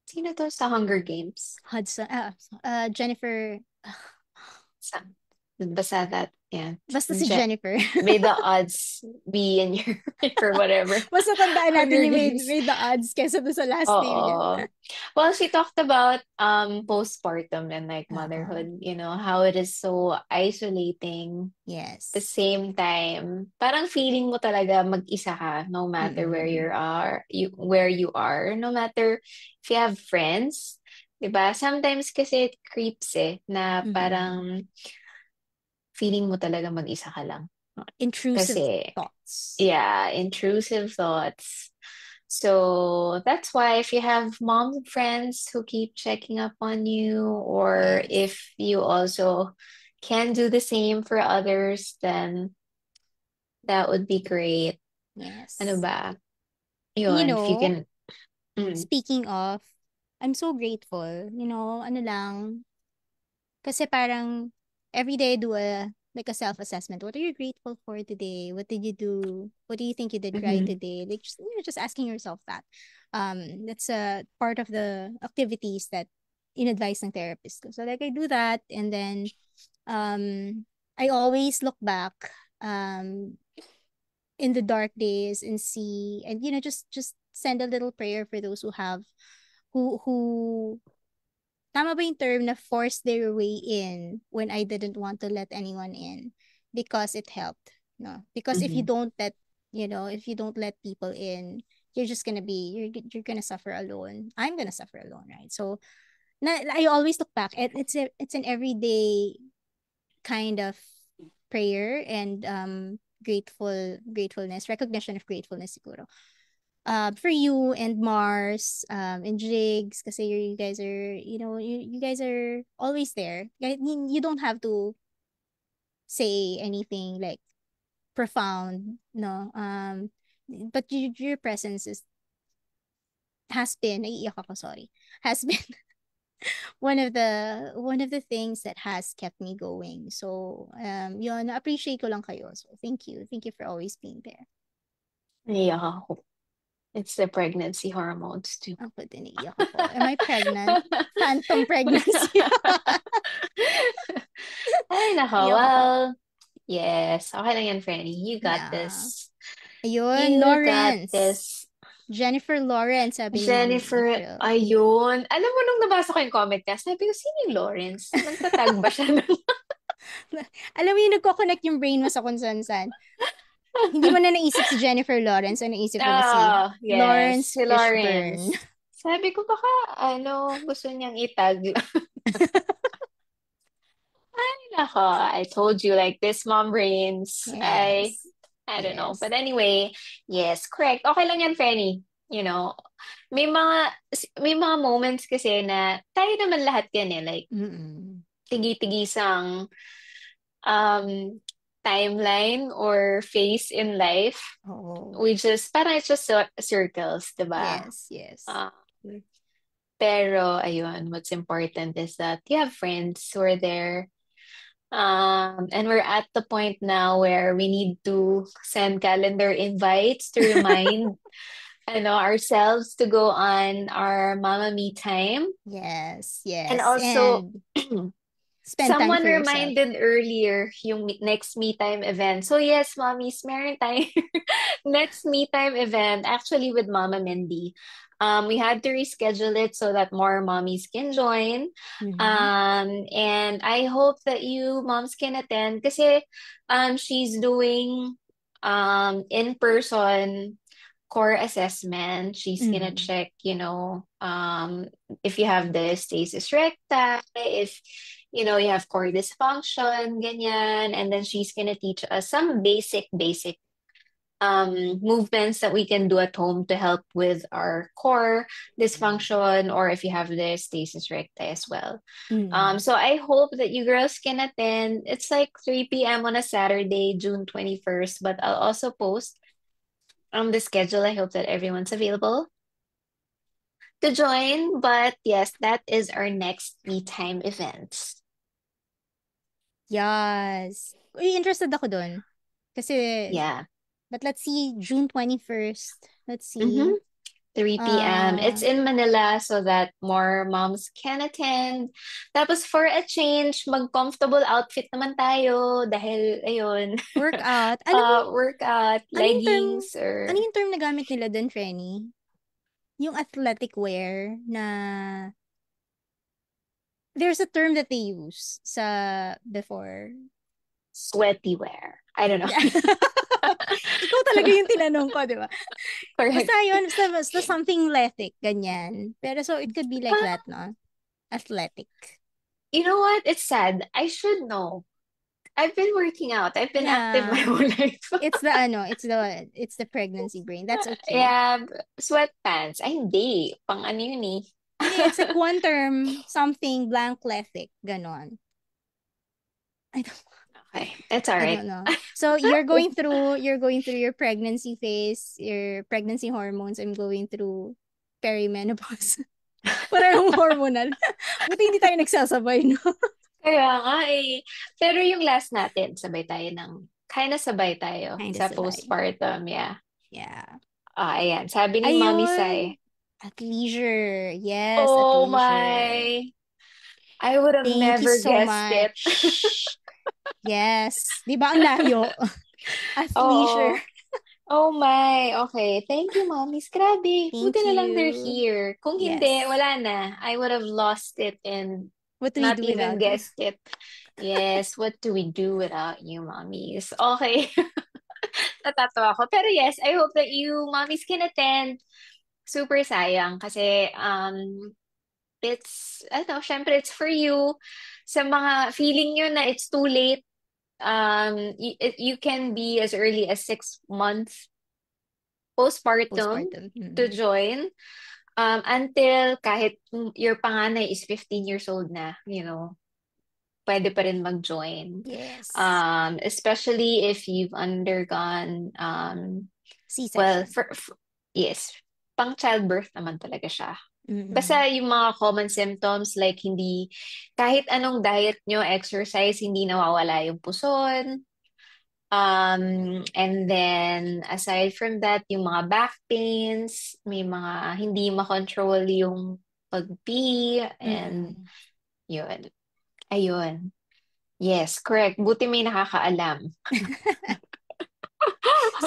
Sino to sa Hunger Games? Hudson, Jennifer. Sa, basta that, yeah. Basta si Jennifer. May the odds be in your or whatever. Mas natandaan natin Hunger yung may, Games. may the odds kesa sa last name niya. Oo. Well, she talked about postpartum and like Uh-huh. motherhood, how it is so isolating. The Yes. same time, parang feeling mo talaga mag-isa ka no matter where Mm-mm. where you are, no matter if you have friends, 'di ba? Sometimes kasi it creeps na Mm-mm. parang feeling mo talaga mag-isa ka lang. Intrusive Kasi thoughts. yeah, intrusive thoughts. So that's why if you have mom friends who keep checking up on you, or Yes. if you also can do the same for others, then that would be great. Ano Yes. ba? And Yun, if you can. Mm, speaking of, I'm so grateful. Ano lang, kasi parang every day I do like a self-assessment. What are you grateful for today? What did you do? What do you think you did right mhm, today? Like just asking yourself that. That's a part of the activities that in-advise ng therapist ko. So like I do that, and then um I always look back um in the dark days and see, and just send a little prayer for those who tama ba yung term na force their way in when I didn't want to let anyone in, because it helped. No, because mhm. if you don't let people in, you're gonna suffer alone. I'm gonna suffer alone, right? So I always look back. It's an everyday kind of prayer and gratefulness, recognition of gratefulness siguro. For you and Mars, and Jigs, kasi you guys are, you guys are always there. You don't have to say anything like profound, no. But your presence has been, naiiyak ako, sorry, has been one of the things that has kept me going. So, yun, appreciate ko lang kayo. So, thank you for always being there. Naiyak ako. It's the pregnancy hormones too. Ako din, naiiyak ako. Am I pregnant? Phantom pregnancy. Ay, nako. Iyak ako. Well, yes. Okay lang yan, Franny. You got Yeah. this. Ayun, You got Lawrence. this. Jennifer Lawrence, sabi ni Mommy Jennifer, April. ayun. Alam mo, nung nabasa ko yung comment niya, sabi ko, sino yung Lawrence? Nagtatag ba siya ng... Alam mo yung nagko-connect yung brain mo sa kung saan. Hindi mo na naisip si Jennifer Lawrence, ang naisip mo na si Ah, yes. Lawrence Si Fishburne. Lawrence. Sabi ko, baka, gusto niyang itag. Ay, nako. I told you, like, this mom brains. Yes. I don't know. Yes. But anyway, yes, correct. Okay lang yan, Frenny. May mga, may mga moments kasi na tayo naman lahat yan like, Mm-mm. tigi-tigisang um, timeline or phase in life. Oo. Parang it's just circles, diba? Yes, yes. Um, pero, ayun, what's important is that you have friends who are there. And we're at the point now where we need to send calendar invites to remind ourselves to go on our Mama Me time. Yes, And yes. also, And Spend time Someone for yourself. reminded earlier yung next me time event. So yes, mommies, meron tayong next me time event actually with Mama Mindy. We had to reschedule it so that more mommies can join. Mm-hmm. And I hope that you moms can attend kasi she's doing in-person core assessment. She's gonna Mm-hmm. check, if you have the stasis recta, if you have core dysfunction, ganyan, and then she's gonna teach us some basic movements that we can do at home to help with our core dysfunction, or if you have the stasis recta as well. Mm-hmm. So I hope that you girls can attend. It's like 3 p.m. on a Saturday, June 21st, but I'll also post the schedule. I hope that everyone's available to join. But yes, that is our next me time event. Yes. Uy, interested ako dun. Kasi, Yeah. but let's see, June 21st. Let's Mm-hmm. see. 3 p.m. It's in Manila so that more moms can attend. Tapos for a change, mag-comfortable outfit naman tayo dahil, ayun, Workout. Alam mo, workout, ano yung term, leggings, ano or yung term na gamit nila dun, Frenny? Yung athletic wear na, there's a term that they use sa before. sweaty wear. I don't know. Ikaw talaga yung tinanong ko, di ba? Basta Correct. yun, basta something athletic, ganyan. Pero so it could be like that, no? Athletic. You know what? It's sad. I should know. I've been working out. I've been active my Yeah. whole life. It's the pregnancy brain. That's okay. Yeah, sweatpants. Ay, hindi. Pang ano yun eh. Hindi, it's like one term, something blank athletic, ganon. I don't, Okay, it's all I right. don't know. So you're going through your pregnancy phase, your pregnancy hormones. I'm going through perimenopause. Parang hormonal. Buti hindi tayo nagsasabay, no? Kaya nga eh. Pero yung last natin, sabay tayo Kinda sa sabay. postpartum, yeah. Yeah. Ayan. Sabi ni Mommy Ayun. Sai, At leisure. Yes, at oh leisure. my, I would have Thank you never so guessed it. much. Yes. Di ba ang layo? At leisure. Oo. Oh my, okay. Thank you, mommies. Grabe. Buti Thank na lang they're you. here. Kung hindi, Yes. wala na. I would have lost it and What do we not do even without you? guessed it. Yes, what do we do without you, mommies? Okay. Natatawa ako. Pero yes, I hope that you mommies can attend. Super sayang kasi it's, ano, syempre it's for you. Sa mga feeling nyo na it's too late, you can be as early as 6 months postpartum Postpartum. to join, until kahit your panganay is 15 years old na, pwede pa rin mag-join. Yes. Especially if you've undergone, well, C-section. yes, pang childbirth naman talaga siya. Mm-mm. Basta yung mga common symptoms like hindi, kahit anong diet nyo, exercise, hindi nawawala yung puson. And then, aside from that, yung mga back pains, may mga hindi makontrol yung pag-pee, and Mm-mm. yun. Ayun. Yes, correct. Buti may nakakaalam.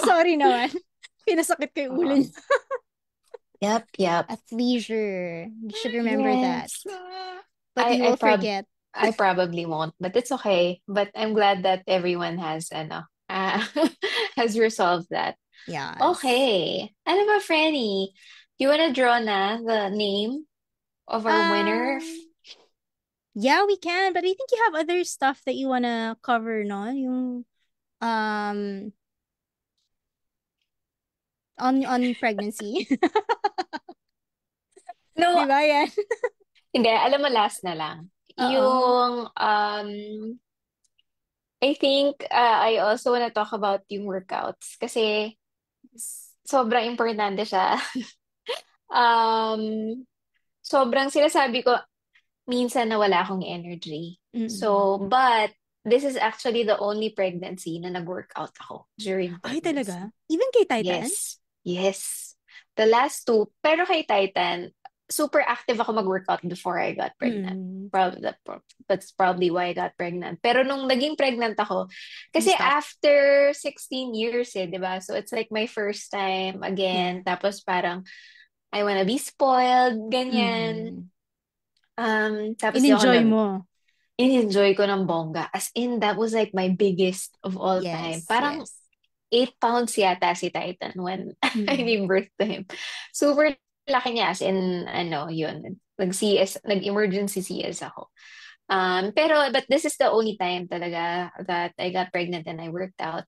Sorry naman. Pinasakit kay ulo Oo. niya. Yep, yep. At leisure. You should remember that. Yes. But you I will prob forget. I probably won't, but it's okay. But I'm glad that everyone has has resolved that. Yes. Okay. Ano ba, Franny? Do you wanna draw na the name of our winner? Um, yeah, we can. But I think you have other stuff that you wanna cover, no? Yung, um, on pregnancy. No, Di ba yan? hindi. Alam mo, last na lang. Oo. Yung, I think, I also wanna talk about yung workouts kasi sobrang importante siya. Um, Sobrang sinasabi ko, minsan na wala akong energy. Mm-mm. So, but this is actually the only pregnancy na nag-workout ako during Ay, pregnancy. talaga? Even kay Titan? Yes. Yes. The last two. Pero kay Titan, super active ako mag-workout before I got pregnant. Mm. That's probably why I got pregnant. Pero nung naging pregnant ako, You kasi stop. after 16 years di ba? So it's like my first time Yeah. again. Tapos parang, I wanna be spoiled, ganyan. Mm. Tapos di ako In-enjoy mo. in-enjoy ko ng bongga. As in, that was like my biggest of all time. Yes, Parang yes. 8 pounds yata si Titan when I Mm. gave birth to him. Super laki niya as in, yun, nag-CS, nag-emergency CS ako. But this is the only time talaga that I got pregnant and I worked out.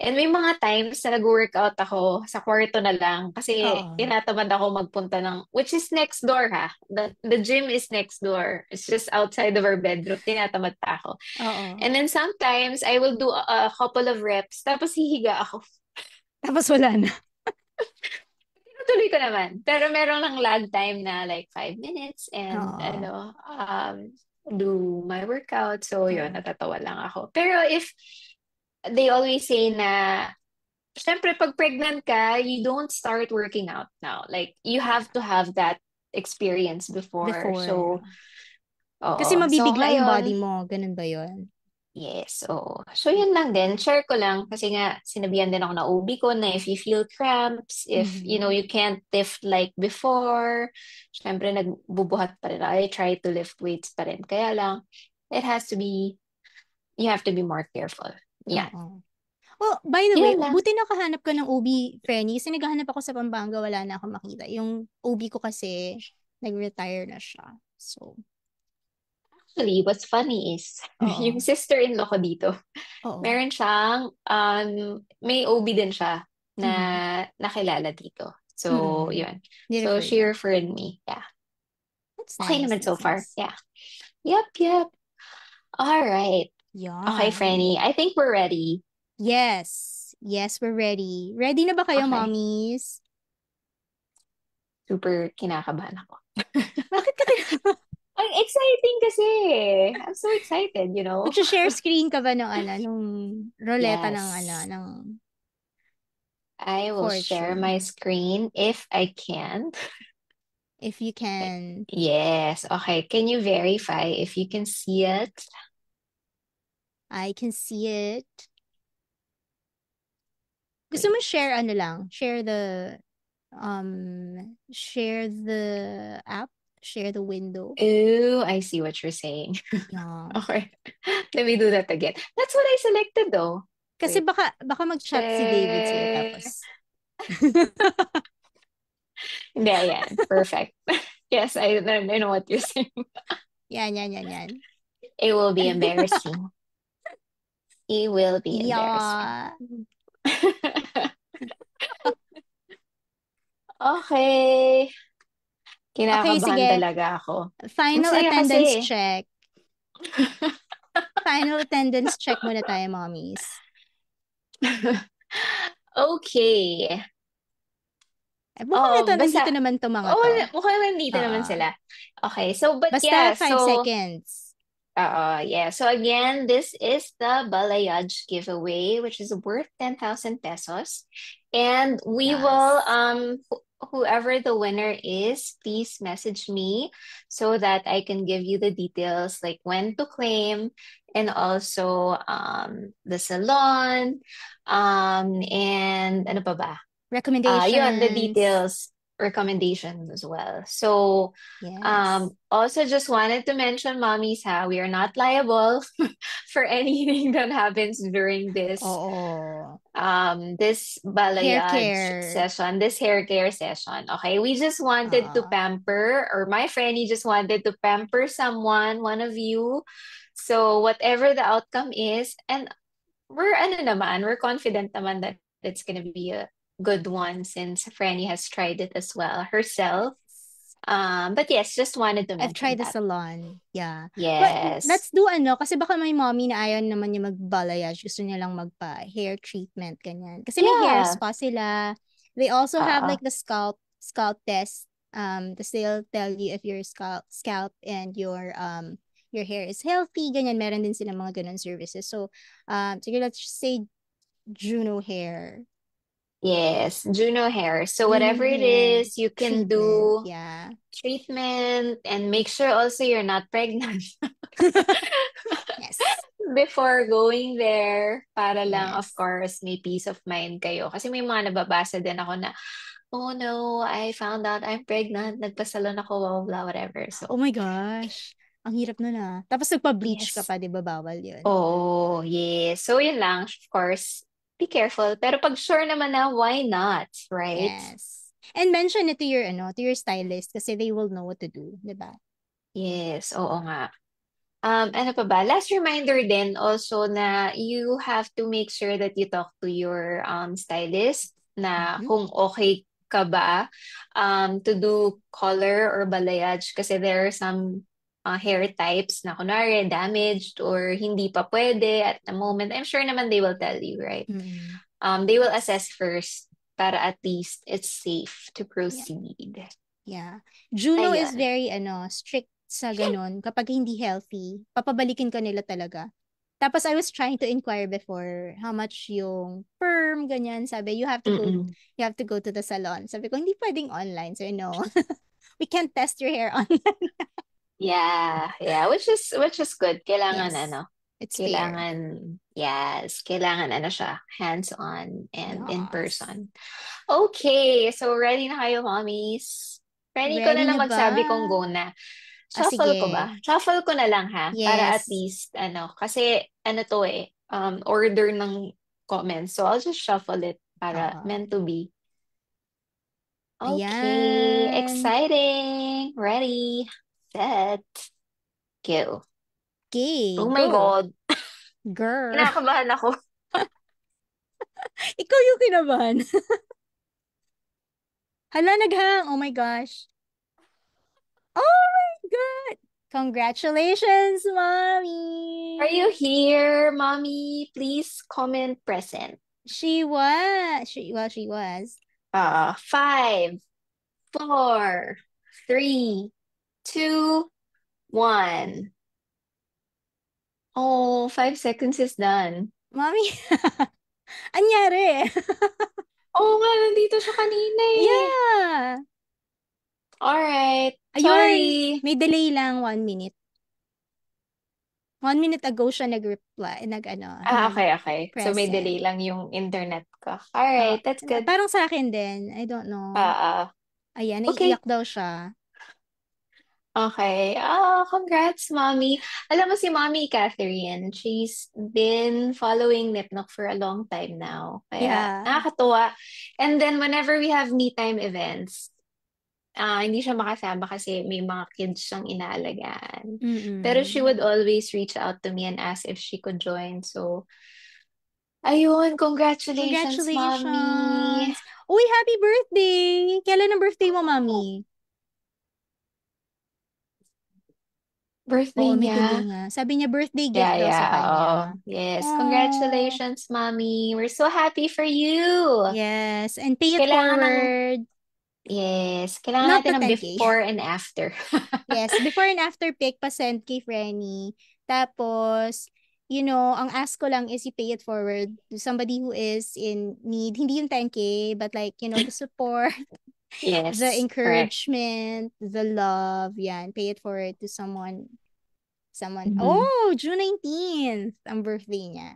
And may mga times na nag-workout ako sa kwarto na lang kasi Oo. tinatamad ako magpunta which is next door ha. The gym is next door. It's just outside of our bedroom. Tinatamad pa ako. Oo. And then sometimes I will do a couple of reps tapos hihiga ako. Tapos wala na. Tuloy ko naman. Pero meron lang lag time na like 5 minutes and Oo. do my workout. So yun, Oo. natatawa lang ako. Pero if they always say na, syempre pag pregnant ka, you don't start working out now. Like you have Yeah. to have that experience before. Before. So, Kasi oo. So mabibigla yung body ngayon, mo. Ganun ba yun? yes, oo. So, yun lang din. Share ko lang kasi nga sinabihan din ako na OB ko na if you feel cramps, if, Mhm. you can't lift like before, syempre nagbubuhat pa rin. I try to lift weights pa rin. Kaya lang, it has to be, you have to be more careful. Yeah. Oo. Well, by the way, Yun lang. buti nakahanap ka ng OB, Frenny. Kasi naghahanap ako sa Pampanga, wala na akong makita. Yung OB ko kasi, nag-retire na siya. So, Actually, what's funny is, yung oo. sister-in-law ko dito, Oo. meron siyang, may OB din siya na Mhm. nakilala dito. So, Mm-mm. yun. So, Ni-refer she niya. referred me. Yeah. That's Okay nice. naman so That's far. nice. Yeah. Yep, yep. All right. Okay, Yan. Franny. I think we're ready. Yes. Yes, we're ready. Ready na ba kayo, Okay. mommies? Super kinakabahan ako. Bakit ka Ang exciting kasi. I'm so excited, you know? Mag-share screen ka ba ng nung roleta ng Yes. ng I will share fortune? my screen if I can. If you can, Yes. Okay. Can you verify if you can see it? I can see it. Gusto Wait. mo share lang? Share the app? Share the window? Ooh, I see what you're saying. Yeah. Okay. Let me do that again. That's what I selected though. Kasi Wait. baka mag-chat si David sa'yo Share. tapos. Hindi, ayan. Perfect. Yes, I know what you're saying. Yan, yan, yan, yan. It will be embarrassing. It will be embarrassing. Yeah. Okay. Okay, Kinakabahan sige. talaga ako. Ang Final saya attendance kasi. check. Final attendance check muna tayo, mommies. Okay. Mukhang ito, nandito Basta, naman to mga oh, to. mukhang nandito naman Oo. sila. Okay, so, but Basta yeah, 5 so, seconds. yeah. So again, this is the Balayage giveaway, which is worth 10,000 pesos. And we will, Yes. whoever the winner is, please message me so that I can give you the details, like when to claim, and also the salon, and ano pa ba? Yun, the Recommendations. details, recommendations as well. So, Yes. also just wanted to mention, mommies, we are not liable for anything that happens during Oo. this Hair balayage care. session, this hair care session. Okay, we just wanted to Oo. pamper, or my friend, he just wanted to pamper someone, one of you. So whatever the outcome is, and we're confident naman that it's gonna be a good one since Franny has tried it as well herself. But yes, just wanted to I've mention tried the that. salon. Yeah. But Yes. let's do kasi baka may mommy na ayaw naman niya magbalayage. Gusto niya lang magpa-hair treatment, ganyan. Kasi may hair Yeah. spa sila. They also have Uh, like the scalp test. They'll tell you if your scalp and your hair is healthy, ganyan. Meron din sila mga ganun services. So, sige, let's just say Juno Hair. Yes, Juno hair. So Juno whatever it hair is, you can treatment. do Yeah. treatment and make sure also you're not pregnant Yes. before going there para lang, of Yes. course, may peace of mind kayo. Kasi may mga nababasa din ako na, oh no, I found out I'm pregnant, nagpasalon ako, blah, blah, blah, whatever. Oh So, my gosh. Ang hirap nun ah. Tapos nagpa-bleach ka yes. pa, di ba? Bawal yun. Oh, yes. So, yun lang, of course, be careful. Pero pag sure naman na, why not, right? Yes. And mention it to your, to your stylist kasi they will know what to do, di ba? Yes, oo nga. Ano pa ba? Last reminder din also na you have to make sure that you talk to your stylist na Mhm. kung okay ka ba to do color or balayage kasi there are some hair types na kunwari damaged or hindi pa pwede at the moment. I'm sure naman they will tell you, right? Mm-mm. They will Yes. assess first para at least it's safe to Yeah. proceed. Yeah. Juno is Ayun. very strict sa ganun. Kapag hindi healthy, papabalikin ka nila talaga. Tapos I was trying to inquire before how much yung perm, ganyan. Sabi, Mm-mm. you have to go to the salon. Sabi ko, hindi pwedeng online. So, we can't test your hair online. Yeah, yeah, which is good. Kailangan Yes. ano, It's fair. kailangan yes, kailangan ano siya, hands-on and in Yes. person. Okay, so ready na kayo, mommies? Ready ko na Ready lang na ba? magsabi kung go na. Ah, Shuffle ko ba? sige. Shuffle ko na lang ha, para at Yes. least ano, kasi ano to order ng comments. So I'll just shuffle it para Oo. meant to be. Okay, Ayan. exciting. Ready, set, go. Okay, Oh my go. God. Girl. Kinakabahan ako. Ikaw yung kinabahan. Hala, naghang. Oh my gosh. Oh my God. Congratulations, Are mommy. you here, mommy? Please comment present. She was. She was. 5, 4, 3, 2, 1. Oh, 5 seconds is done. Mommy. Anyari? Oo nga, nandito siya kanina eh. Yeah. Alright, Ayun. sorry. May delay lang 1 minute. 1 minute ago siya nag-reply, Okay, okay. So may nag-present. delay lang yung internet ko. Ah, Alright, that's good. parang sa akin din. I don't know. Ah, Ayan, okay. naiiyak daw siya. Okay. Congrats, Mommy. Alam mo si Mommy Catherine, she's been following Nipnok for a long time now. Kaya Yeah. nakakatuwa. And then whenever we have me time events, hindi siya makasama kasi may mga kids siyang inaalagaan. Pero she Mm-mm. would always reach out to me and ask if she could join. So, ayun, congratulations, Mommy. Congratulations! Uy, happy birthday! Kailan ang birthday mo, mami? Oo, Birthday may delay niya. nga. Sabi niya birthday gift Yeah, daw sa yeah. kanya. Yes. Oh, Congratulations, Mommy. We're so happy for you. yes. And pay it Kailangan ng, forward. kailangan Not natin the ng 10K. before and after. Yes, before and after pic, pa-send kay Frenny. Tapos, ang ask ko lang is you pay it forward to somebody who is in need. Hindi yung 10K, but like, the support, the Yes, correct. encouragement, the love, yan. Pay it forward to someone. Mhm. Oh, June 19th, ang birthday niya.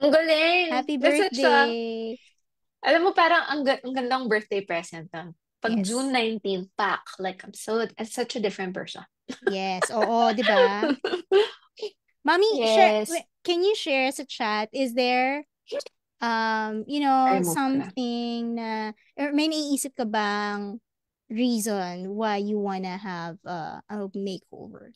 Ang galing! Happy That's such a, birthday! alam mo, parang ang gandang birthday present na. Pag June Yes. 19, pack. Like, I'm such a different person. Yes. Oo, di ba? Mommy, Yes. can you share sa chat, is there, I-remove ko na. something na, or may naiisip ka bang reason why you wanna have a makeover?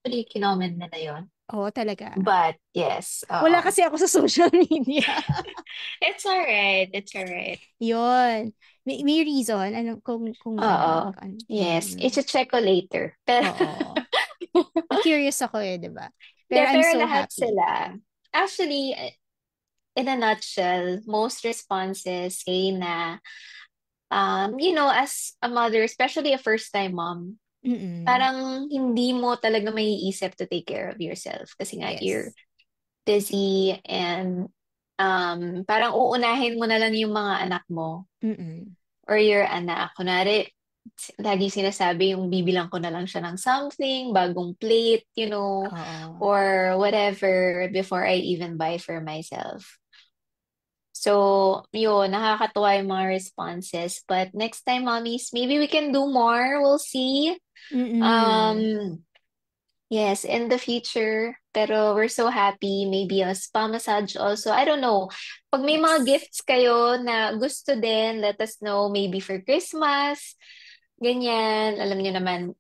Actually, kinoment nila yon. Oo, talaga. But, yes. Wala Oo. kasi ako sa social media. It's alright. It's alright. Yun. May reason, kung Oo. ano. Yes. I-check ko later. Pero, Oo. Curious ako di ba? de, Pero I'm pero so lahat happy. sila. Actually, in a nutshell, most responses say na, as a mother, especially a first-time mom, Mm-mm. parang hindi mo talaga maiisip to take care of yourself kasi nga you're Yes. busy and parang uunahin mo na lang yung mga anak mo Mm. or your anak. Kunwari, lagi sinasabi yung bibilang ko na lang siya ng something, bagong plate, Oo. or whatever before I even buy for myself. So, yun, nakakatuwa yung mga responses. But next time, mommies, maybe we can do more. We'll see. Mm. Um, yes, in the future. Pero we're so happy. Maybe a spa massage also. I don't know. Pag may mga Yes. gifts kayo na gusto din, let us know. Maybe for Christmas. Ganyan. Alam niyo naman,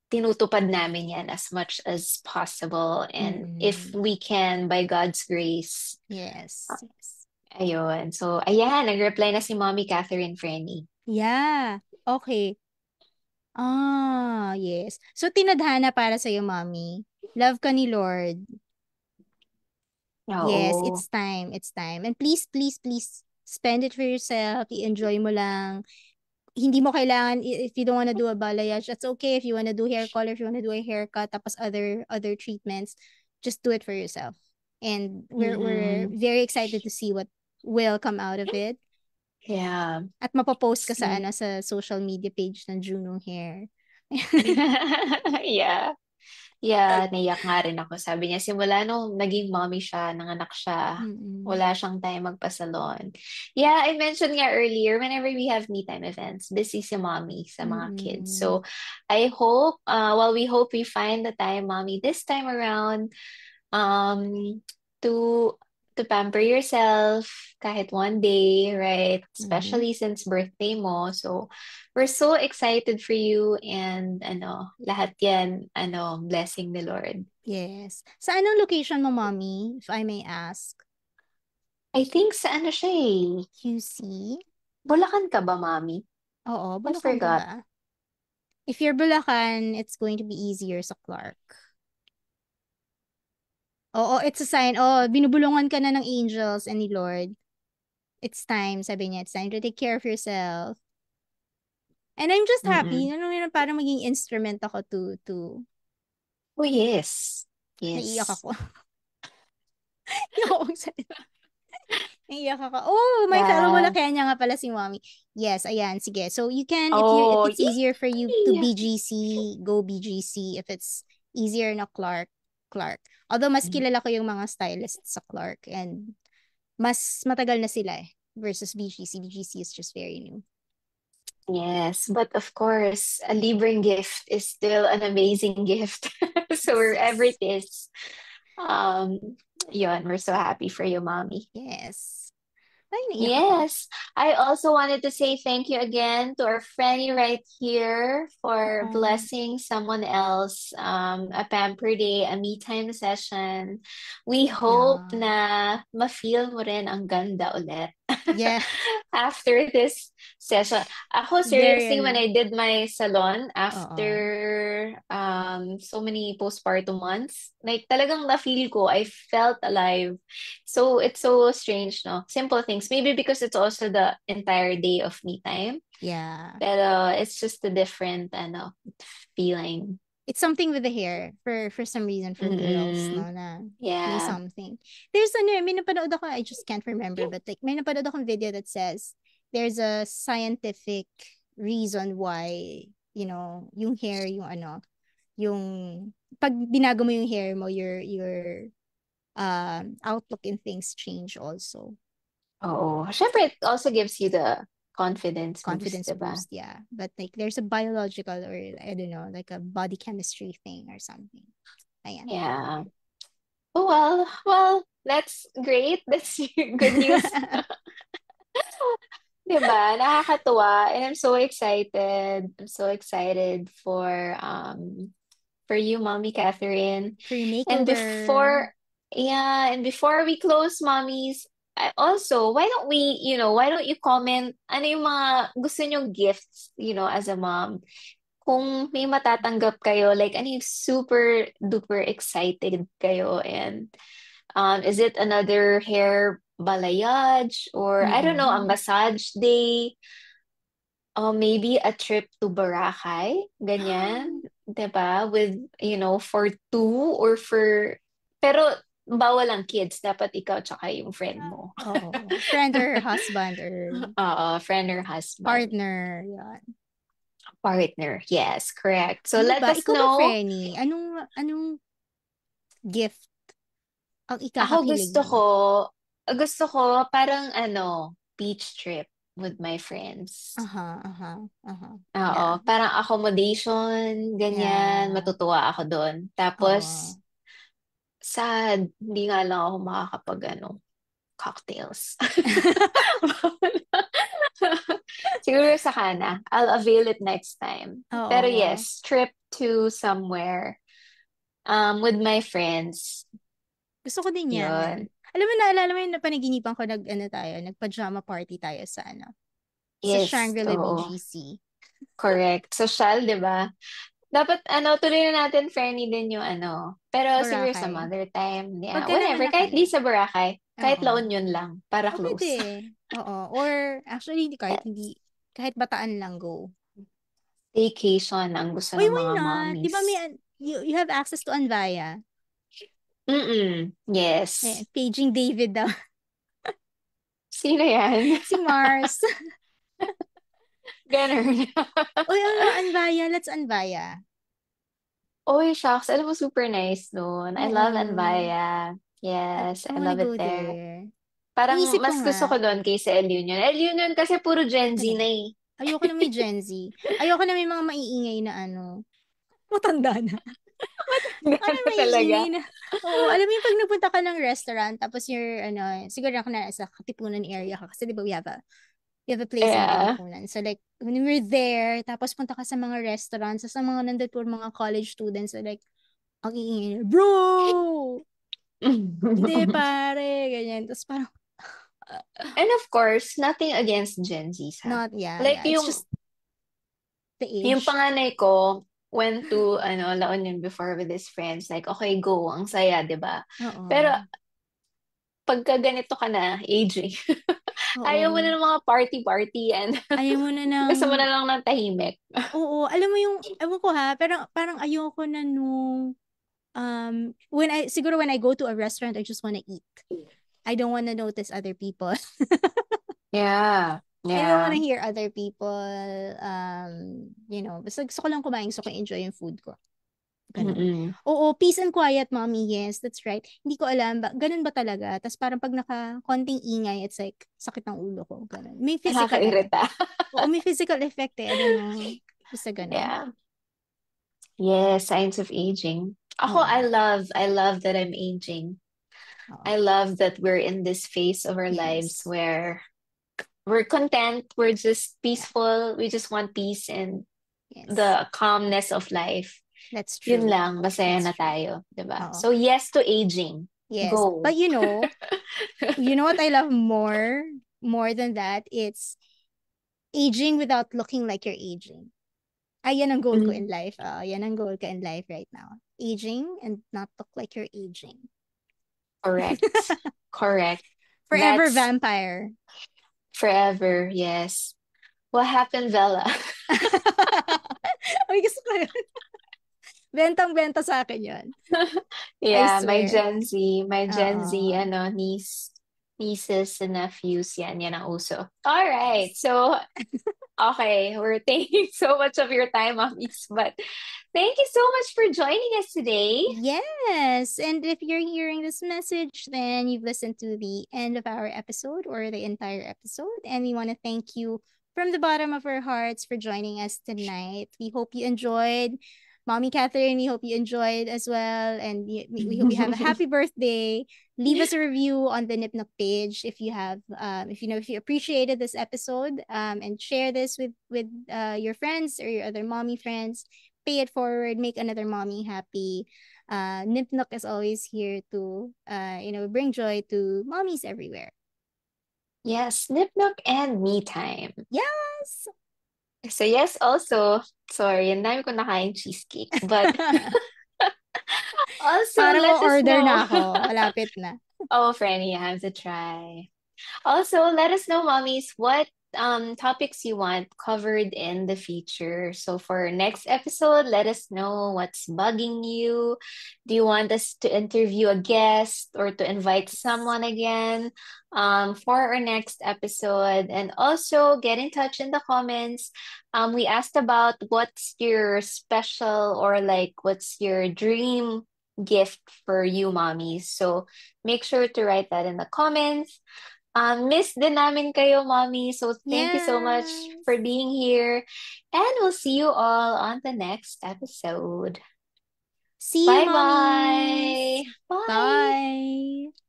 tinutupad namin yan as much as possible. And if Mm. we can, by God's grace. Yes. Yes. Ayun. So, ayan, nag-reply na si Mommy Catherine Frenny. Yeah. Okay. Yes. So, tinadhana para sa'yo, mommy. Love ka ni Lord. Yes, Oo. it's time. It's time. And please, please, please, spend it for yourself. I-enjoy mo lang. Hindi mo kailangan, if you don't wanna do a balayage, that's okay. If you wanna do hair color, if you wanna do a haircut, tapos other treatments, just do it for yourself. And we're Mm-mm. very excited to see what will come out of it. Yeah. At mapopost ka sa Mm. sa social media page ng Juno Hair. Yeah. Yeah, naiyak nga rin ako. Sabi niya, simula nung naging mommy siya, nanganak siya, Mm-mm. wala siyang time magpa-salon. Yeah, I mentioned nga earlier, whenever we have me time events, busy si mommy sa mga kids. Mm-mm. So, I hope, we hope we find the time, mommy, this time around, um, to to pamper yourself kahit one day, right? Mm-hmm. Especially since birthday mo. So, we're so excited for you and lahat yan, blessing the Lord. Yes. Sa anong location mo, mommy, if I may ask? I think sa ano siya eh. QC? Bulacan ka ba, Mami? Oo, I Bulacan ka forgot. ba? If you're Bulacan, it's going to be easier sa Clark. Oo, it's a sign. Oh, binubulungan ka na ng angels and ni Lord. It's time, sabi niya. It's time to take care of yourself. And I'm just happy. Mm-mm. Ano yun, parang maging instrument ako to Oh, yes. naiiyak Yes. ako. Naiiyak ako. Naiiyak ako. Oh, my fellow Yeah. Bulakenya nga pala si mommy. Yes, ayan, sige. So you can, if Oh, it's easier for you to yay! BGC, go BGC. If it's easier na Clark, Clark. Although mas kilala ko yung mga stylists sa Clark and mas matagal na sila versus BGC. BGC is just very new. Yes, but of course, a libreng gift is still an amazing gift. So Yes, wherever it yes. is, um, yun, we're so happy for you, Mommy. Yes. Ay, naiyak ako. Yes, I also wanted to say thank you again to our friend right here for Oh, blessing someone else, a pamper day, a me time session. We hope yeah. na ma-feel mo rin ang ganda ulit Yeah. after this session. Ako, Very seriously, when ano. I did my salon Oo. after so many postpartum months, like talagang na-feel ko, I felt alive. So it's so strange, no? Simple things. Maybe because it's also the entire day of me time. Yeah. Pero it's just a different feeling. It's something with the hair for some reason for girls, Mm-mm. no, na may Yeah. something. There's ano, may napanood ako, I just can't remember, but like may napanood akong video that says there's a scientific reason why, yung hair, yung yung pag binago mo yung hair mo, your outlook in things change also. Oo. Syempre, it also gives you the confidence boost, Confidence diba? boost, yeah. But like there's a biological or I don't know, like a body chemistry thing or something. Ayan. Yeah. Oh, that's great. That's good news. Diba? Nakakatuwa. And I'm so excited. I'm so excited for you, Mommy Catherine. For your And makeover. before we close, mommies, why don't you comment ano yung mga gusto nyong gifts, as a mom? Kung may matatanggap kayo, like ano yung super duper excited kayo and is it another hair balayage or I don't know, a Mm-mm. massage day? Maybe a trip to Boracay, ganyan, 'di ba? With, for two or for pero bawal ang kids. Dapat ikaw tsaka yung friend mo. Oo. Friend or husband or Oo, friend or husband. partner. Yan. Partner. Yes, correct. So Ano let ba? us Ikaw ba, know. Frenny? Anong gift ang Ako ikakakilig mo? gusto ko parang beach trip with my friends. Aha, aha, aha. Oo, Yeah. parang accommodation, ganyan, Yeah. matutuwa ako doon. Tapos, Oo. sad, hindi nga lang ako makakapag cocktails. Siguro sa kana. I'll avail it next time. Pero Oo. yes, trip to somewhere with my friends. Gusto ko din yan. Yun. Alam mo, naalala mo yung napanaginipan ko nag-pajama party tayo sa Yes, Shangri-La oo. BGC. Correct. Social, di ba? Dapat, tuloy na natin, Fernie, din yung Pero siguro some Boracay. other time. Yeah, Pagka whenever. naman Kahit di sa Boracay. Kahit La oo. Union lang. Para O pwede. close. Oo. Or actually, Yes. kahit Bataan lang go. Staycation ang gusto Uy, ng why mga not? Di ba mommies. you have access to Anvaya? Mm-mm. Eh, Yes. paging David daw. Sino yan? Si Mars. Ganun. Uy, Anvaya. Let's Anvaya. Oy, shucks. Alam mo, super nice doon. I love Oo. Anvaya. Yes, I I wanna love it go there. there. Parang Iniisip ko mas gusto nga. ko doon kaysa El Union. El Union kasi puro Gen Z Talaga. na eh. Ayoko na may Gen Z. Ayoko na may mga maiingay na matanda na. Ano Ganun maiingay talaga. na? Oo, alam mo yung pag nagpunta ka ng restaurant, tapos siguro ako na sa Katipunan area ka. Kasi di ba we have a place in Yeah. Katipunan. So like, when we're there, tapos punta ka sa mga restaurants, sa mga nandun po mga college students, so like, ang iingay na, bro! Hindi, pare! Ganyan. Tapos parang, And of course, nothing against Gen Zs, ha? Like, yeah. It's just the yung age. panganay ko went to, La Union before with his friends. Like, okay, go. Ang saya, di ba? Pero, Oo. pagka ganito ka na, aging, ayaw mo Oo. na ng mga party-party and Ayaw mo na ng, gusto mo na lang ng tahimik. oo, alam mo ewan ko ha, pero parang ayoko na siguro when I go to a restaurant, I just wanna eat. I don't wanna notice other people. Yeah. I don't wanna Yeah. hear other people, basta gusto ko lang kumain, gusto ko enjoy yung food ko. Ganun. Mm-mm. Oo, peace and quiet, mommy. Yes, that's right. Hindi ko alam, ganun ba talaga? Tapos parang pag konting ingay, it's like, sakit ng ulo ko. Ganun. May physical effect. Nakakairita. Oo, may physical effect eh. I don't know. Basta ganun. Yeah. Yes, signs of aging. Ako, Oo. I love that I'm aging. Oo. I love that we're in this phase of our lives Yes. where we're content, we're just Yeah. peaceful, we just want peace and Yes. the calmness of life. That's Yun true. lang, masaya That's na true. tayo, 'di ba? Oo. So yes to aging. Yes. Go. But you know what I love more than that? It's aging without looking like you're aging. Ay, yan ang goal ko Mm, in life. Yan ang goal ko in life right now. Aging and not look like you're aging. correct. Correct. Forever That's vampire. forever, yes. What happened, Bella? Ay, gusto ko yun. Bentang-benta sa akin yun. I Yeah, swear. My Gen Z, Oo. nieces and nephews, yan ang uso. All right, Yes. so, okay, we're taking so much of your time, Amis, but thank you so much for joining us today. Yes. And if you're hearing this message, then you've listened to the end of our episode or the entire episode. And we want to thank you from the bottom of our hearts for joining us tonight. We hope you enjoyed. Mommy Catherine, we hope you enjoyed as well. And we hope you have a happy birthday. Leave us a review on the Nipnock page if you have, if you appreciated this episode, and share this with your friends or your other mommy friends. Pay it forward, make another mommy happy. Nipnock is always here to, bring joy to mommies everywhere. Yes, Nip Nook and me time. Yes! So yes, also, sorry, ang dami ko nakain cheesecake. But also, Parang let us order know. na ako. Malapit na. Oh, Franny, I have to try. Also, let us know, mommies, what topics you want covered in the future. So for next episode, let us know what's bugging you. Do you want us to interview a guest or to invite Yes. someone again for our next episode? And also get in touch in the comments. We asked about what's your special or like what's your dream gift for you, mommy. So make sure to write that in the comments. Miss din namin kayo, Mommy. So thank you so much Yes. for being here. And we'll see you all on the next episode. See you, mommies. Bye-bye. Bye. Bye.